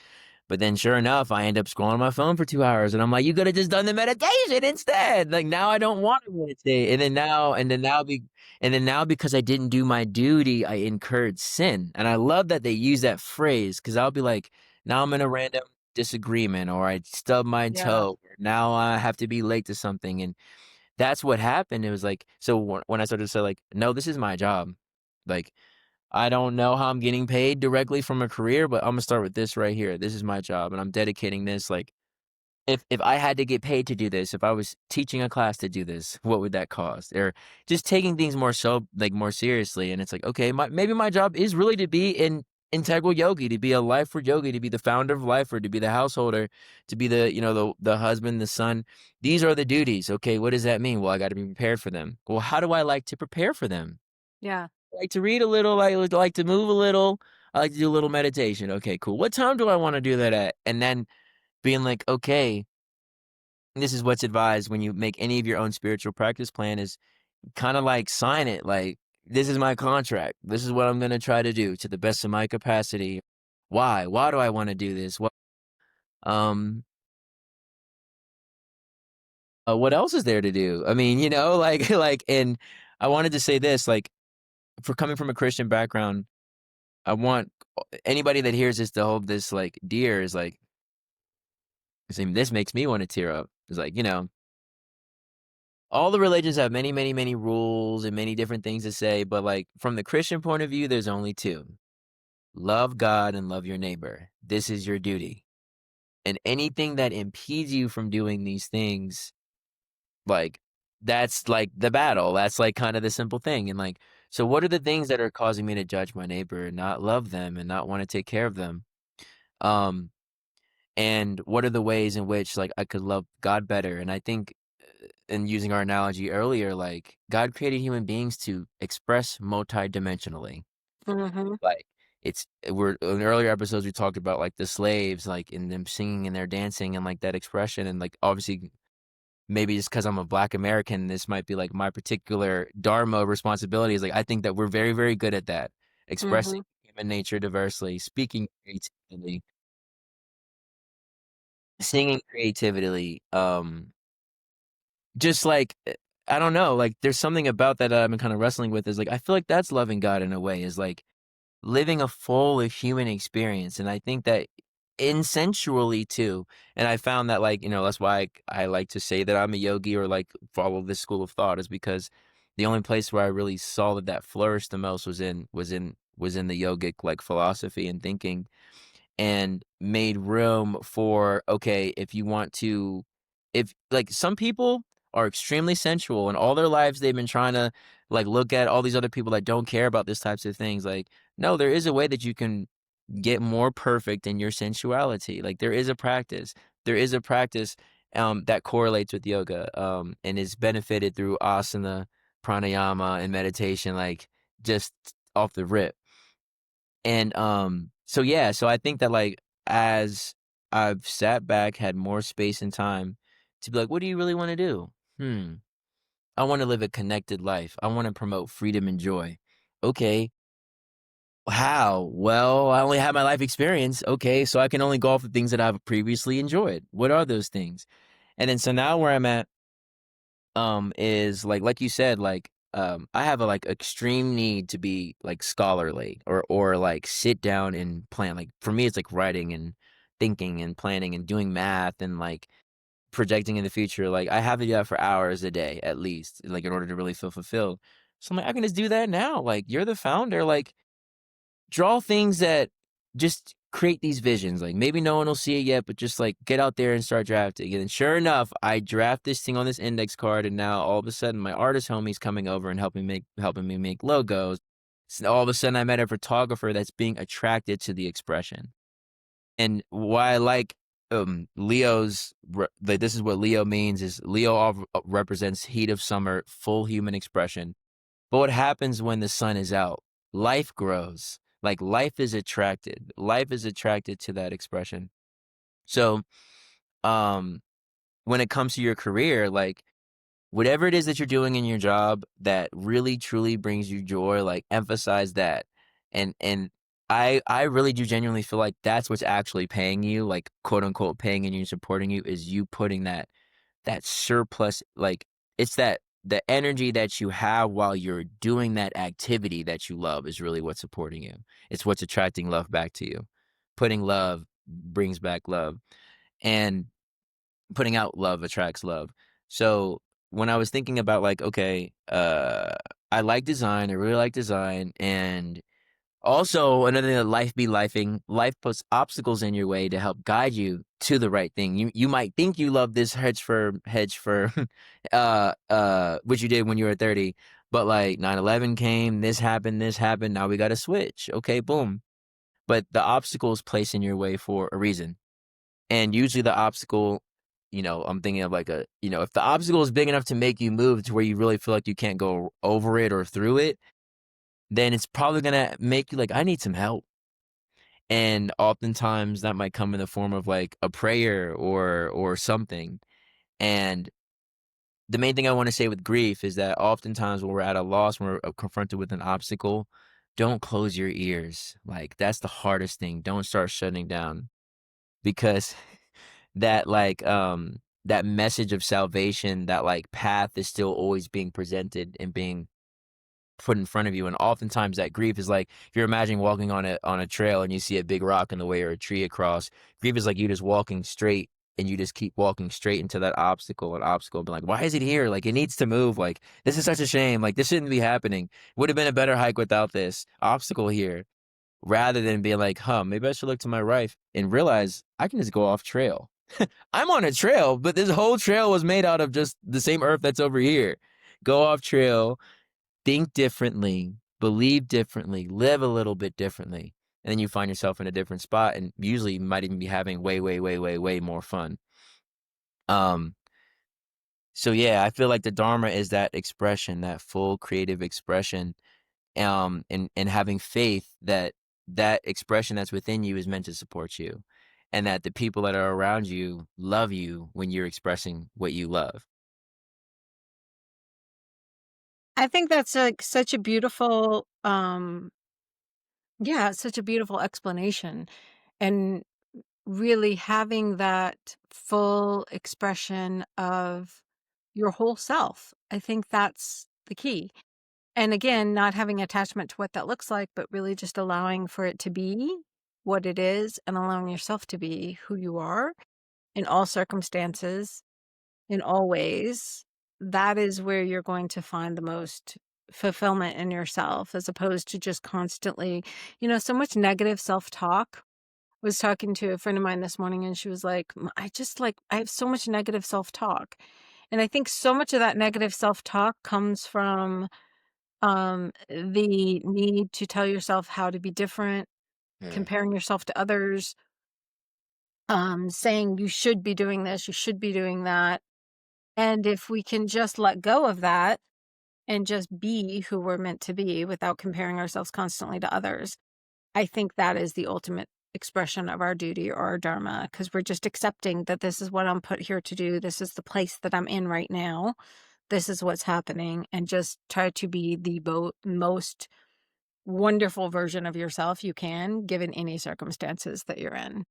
But then sure enough, I end up scrolling on my phone for 2 hours, and I'm like, you could have just done the meditation instead. Like, now I don't want to meditate. And then now because I didn't do my duty, I incurred sin. And I love that they use that phrase, because I'll be like, now I'm in a random disagreement, or I stubbed my Yeah. toe, or now I have to be late to something. And that's what happened. It was like, so when I started to say, like, no, this is my job. Like, I don't know how I'm getting paid directly from a career, but I'm gonna start with this right here. This is my job, and I'm dedicating this. Like, if I had to get paid to do this, if I was teaching a class to do this, what would that cost? Or just taking things more seriously. And it's like, okay, maybe my job is really to be an integral yogi, to be a lifer yogi, to be the founder of lifer, to be the householder, to be the husband, the son. These are the duties. Okay, what does that mean? Well, I got to be prepared for them. Well, how do I like to prepare for them? Yeah. I like to read a little, I like to move a little, I like to do a little meditation. Okay, cool. What time do I want to do that at? And then being like, okay, this is what's advised when you make any of your own spiritual practice plan, is kind of like sign it. Like, this is my contract. This is what I'm going to try to do to the best of my capacity. Why? Why do I want to do this? Um, what else is there to do? I mean, and I wanted to say this, like, for coming from a Christian background, I want anybody that hears this to hold this, like, dear, is like, this makes me want to tear up. It's like, all the religions have many, many, many rules and many different things to say, but, like, from the Christian point of view, there's only two: love God and love your neighbor. This is your duty. And anything that impedes you from doing these things, like, that's like the battle. That's like kind of the simple thing. And, like, so what are the things that are causing me to judge my neighbor and not love them and not want to take care of them? Um, and what are the ways in which, like, I could love God better? And I think, in using our analogy earlier, like, God created human beings to express multidimensionally. Mhm. Like, we're in earlier episodes we talked about, like, the slaves, like, in them singing and their dancing and, like, that expression. And, like, obviously, maybe just because I'm a Black American, this might be like my particular dharma responsibility, is like, I think that we're very, very good at that, expressing Mhm. human nature diversely, speaking creatively, singing creatively. Just like, I don't know, like, there's something about that I've been kind of wrestling with, is like, I feel like that's loving God in a way, is like, living a full human experience, and I think that insensually too, and I found that, like, that's why I like to say that I'm a yogi or, like, follow this school of thought is because the only place where I really saw that that flourished the most was in the yogic, like, philosophy and thinking, and made room for, okay, if you want to, if like some people are extremely sensual and all their lives they've been trying to like look at all these other people that don't care about these types of things. Like, no, there is a way that you can get more perfect in your sensuality. Like, there is a practice. There is a practice that correlates with yoga and is benefited through asana, pranayama, and meditation, like just off the rip. And, so yeah, so I think that, like, as I've sat back, had more space and time to be like, "What do you really wanna do?" "Hmm, I wanna live a connected life. I wanna promote freedom and joy." "Okay, how?" "Well, I only have my life experience." "Okay, so I can only go off the things that I've previously enjoyed. What are those things?" And then so now where I'm at is like you said, like, I have a, like, extreme need to be, like, scholarly or, like, sit down and plan, like, for me, it's, like, writing and thinking and planning and doing math and, like, projecting in the future, like, I have to do that for hours a day at least, like, in order to really feel fulfilled. So I'm like, "I can just do that now." Like, you're the founder, like, draw things that just create these visions. Like, maybe no one will see it yet, but just like get out there and start drafting. And then sure enough, I draft this thing on this index card, and now all of a sudden my artist homie's coming over and helping me make logos. So all of a sudden I met a photographer that's being attracted to the expression. And why I like like this is what Leo means is Leo represents heat of summer, full human expression. But what happens when the sun is out? Life grows. Like, life is attracted. Life is attracted to that expression. So, um, when it comes to your career, like, whatever it is that you're doing in your job that really truly brings you joy, like, emphasize that. And I really do genuinely feel like that's what's actually paying you, like, quote unquote paying you and supporting you is you putting that surplus, like, it's that the energy that you have while you're doing that activity that you love is really what's supporting you. It's what's attracting love back to you. Putting love brings back love, and putting out love attracts love. So, when I was thinking about, like, okay, I like design, I really like design, and also, another thing that life be lifing, life puts obstacles in your way to help guide you to the right thing. You might think you love this hedge for which you did when you were 30, but like 9/11 came, this happened, now we gotta switch. Okay, boom. But the obstacle is placed in your way for a reason. And usually the obstacle, I'm thinking of like if the obstacle is big enough to make you move to where you really feel like you can't go over it or through it, then it's probably gonna make you like, I need some help. And oftentimes that might come in the form of like a prayer or something. And the main thing I want to say with grief is that oftentimes when we're at a loss, when we're confronted with an obstacle, don't close your ears. Like, that's the hardest thing. Don't start shutting down because that that message of salvation, that like path is still always being presented and being put in front of you. And oftentimes that grief is like, if you're imagining walking on a trail and you see a big rock in the way or a tree across, grief is like you just walking straight and you just keep walking straight into that obstacle and be like, why is it here? Like, it needs to move. Like, this is such a shame. Like, this shouldn't be happening. Would have been a better hike without this obstacle here. Rather than being like, maybe I should look to my right and realize I can just go off trail. I'm on a trail, but this whole trail was made out of just the same earth that's over here. Go off trail, think differently, believe differently, live a little bit differently. And then you find yourself in a different spot and usually you might even be having way, way, way, way, way more fun. Um, so yeah, I feel like the Dharma is that expression, that full creative expression, and having faith that that expression that's within you is meant to support you, and that the people that are around you love you when you're expressing what you love. I think that's, like, such a beautiful, yeah, it's such a beautiful explanation, and really having that full expression of your whole self. I think that's the key. And again, not having attachment to what that looks like, but really just allowing for it to be what it is and allowing yourself to be who you are in all circumstances, in all ways. That is where you're going to find the most fulfillment in yourself as opposed to just constantly, so much negative self-talk. Was talking to a friend of mine this morning and she was like, I just like, I have so much negative self-talk. And I think so much of that negative self-talk comes from the need to tell yourself how to be different, Mm, comparing yourself to others, saying you should be doing this, you should be doing that. And if we can just let go of that and just be who we're meant to be without comparing ourselves constantly to others, I think that is the ultimate expression of our duty or our dharma because we're just accepting that this is what I'm put here to do. This is the place that I'm in right now. This is what's happening, and just try to be the most wonderful version of yourself you can, given any circumstances that you're in.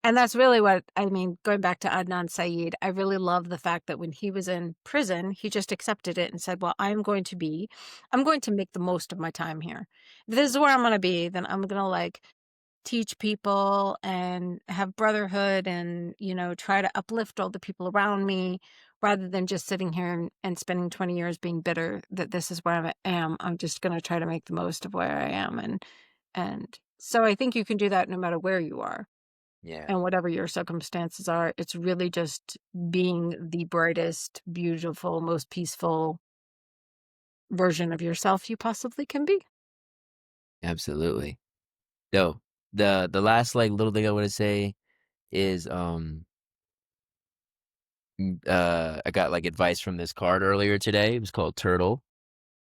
And that's really what I mean, going back to Adnan Syed, I really love the fact that when he was in prison, he just accepted it and said, well, I'm going to make the most of my time here. If this is where I'm going to be, then I'm going to like teach people and have brotherhood and, try to uplift all the people around me rather than just sitting here and spending 20 years being bitter that this is where I am. I'm just going to try to make the most of where I am. And so I think you can do that no matter where you are yeah, and whatever your circumstances are. It's really just being the brightest, beautiful, most peaceful version of yourself you possibly can be. absolutely. So, the last, like, little thing I wanna say is, I got, like, advice from this card earlier today. It was called Turtle,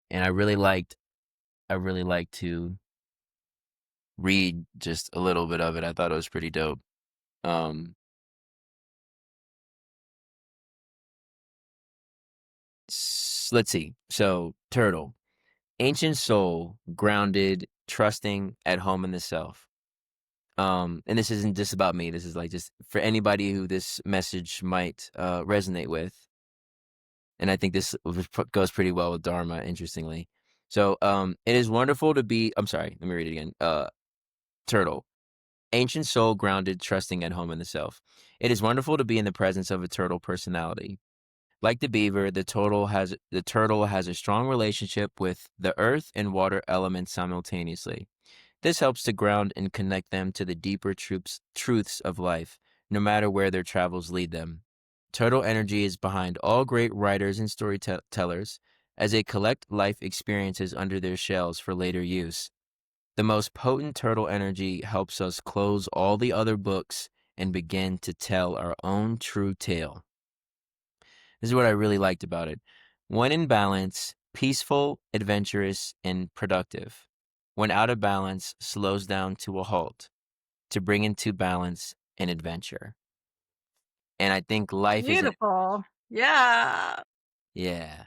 and I really liked to read just a little bit of it. I thought it was pretty dope. Um, let's see. So, Turtle, ancient soul, grounded, trusting, at home in the self. And this isn't just about me. This is like just for anybody who this message might resonate with. And I think this goes pretty well with Dharma, interestingly. So, it is wonderful to be. I'm sorry. Let me read it again. Turtle, ancient soul, grounded, trusting, at home in the self. It is wonderful to be in the presence of a turtle personality. Like the beaver, the turtle has a strong relationship with the earth and water elements simultaneously. This helps to ground and connect them to the deeper truths of life, no matter where their travels lead them. Turtle energy is behind all great writers and storytellers as they collect life experiences under their shells for later use. The most potent turtle energy helps us close all the other books and begin to tell our own true tale. This is what I really liked about it. When in balance, peaceful, adventurous, and productive. When out of balance, slows down to a halt to bring into balance and adventure. And I think life is an Beautiful. Yeah. yeah.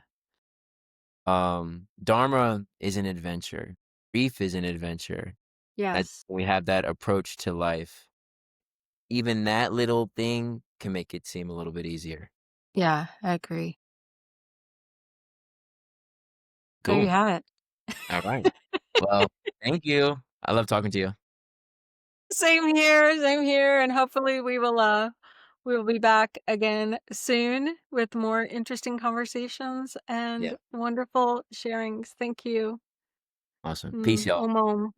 Dharma is an adventure. Grief is an adventure. Yes. We have that approach to life. Even that little thing can make it seem a little bit easier. Yeah, I agree. There Cool. you have All right. it. Well, thank you. I love talking to you. Same here, and hopefully we will be back again soon with more interesting conversations Yeah. and wonderful sharings. Thank you. Awesome. Peace, y'all. Om Om.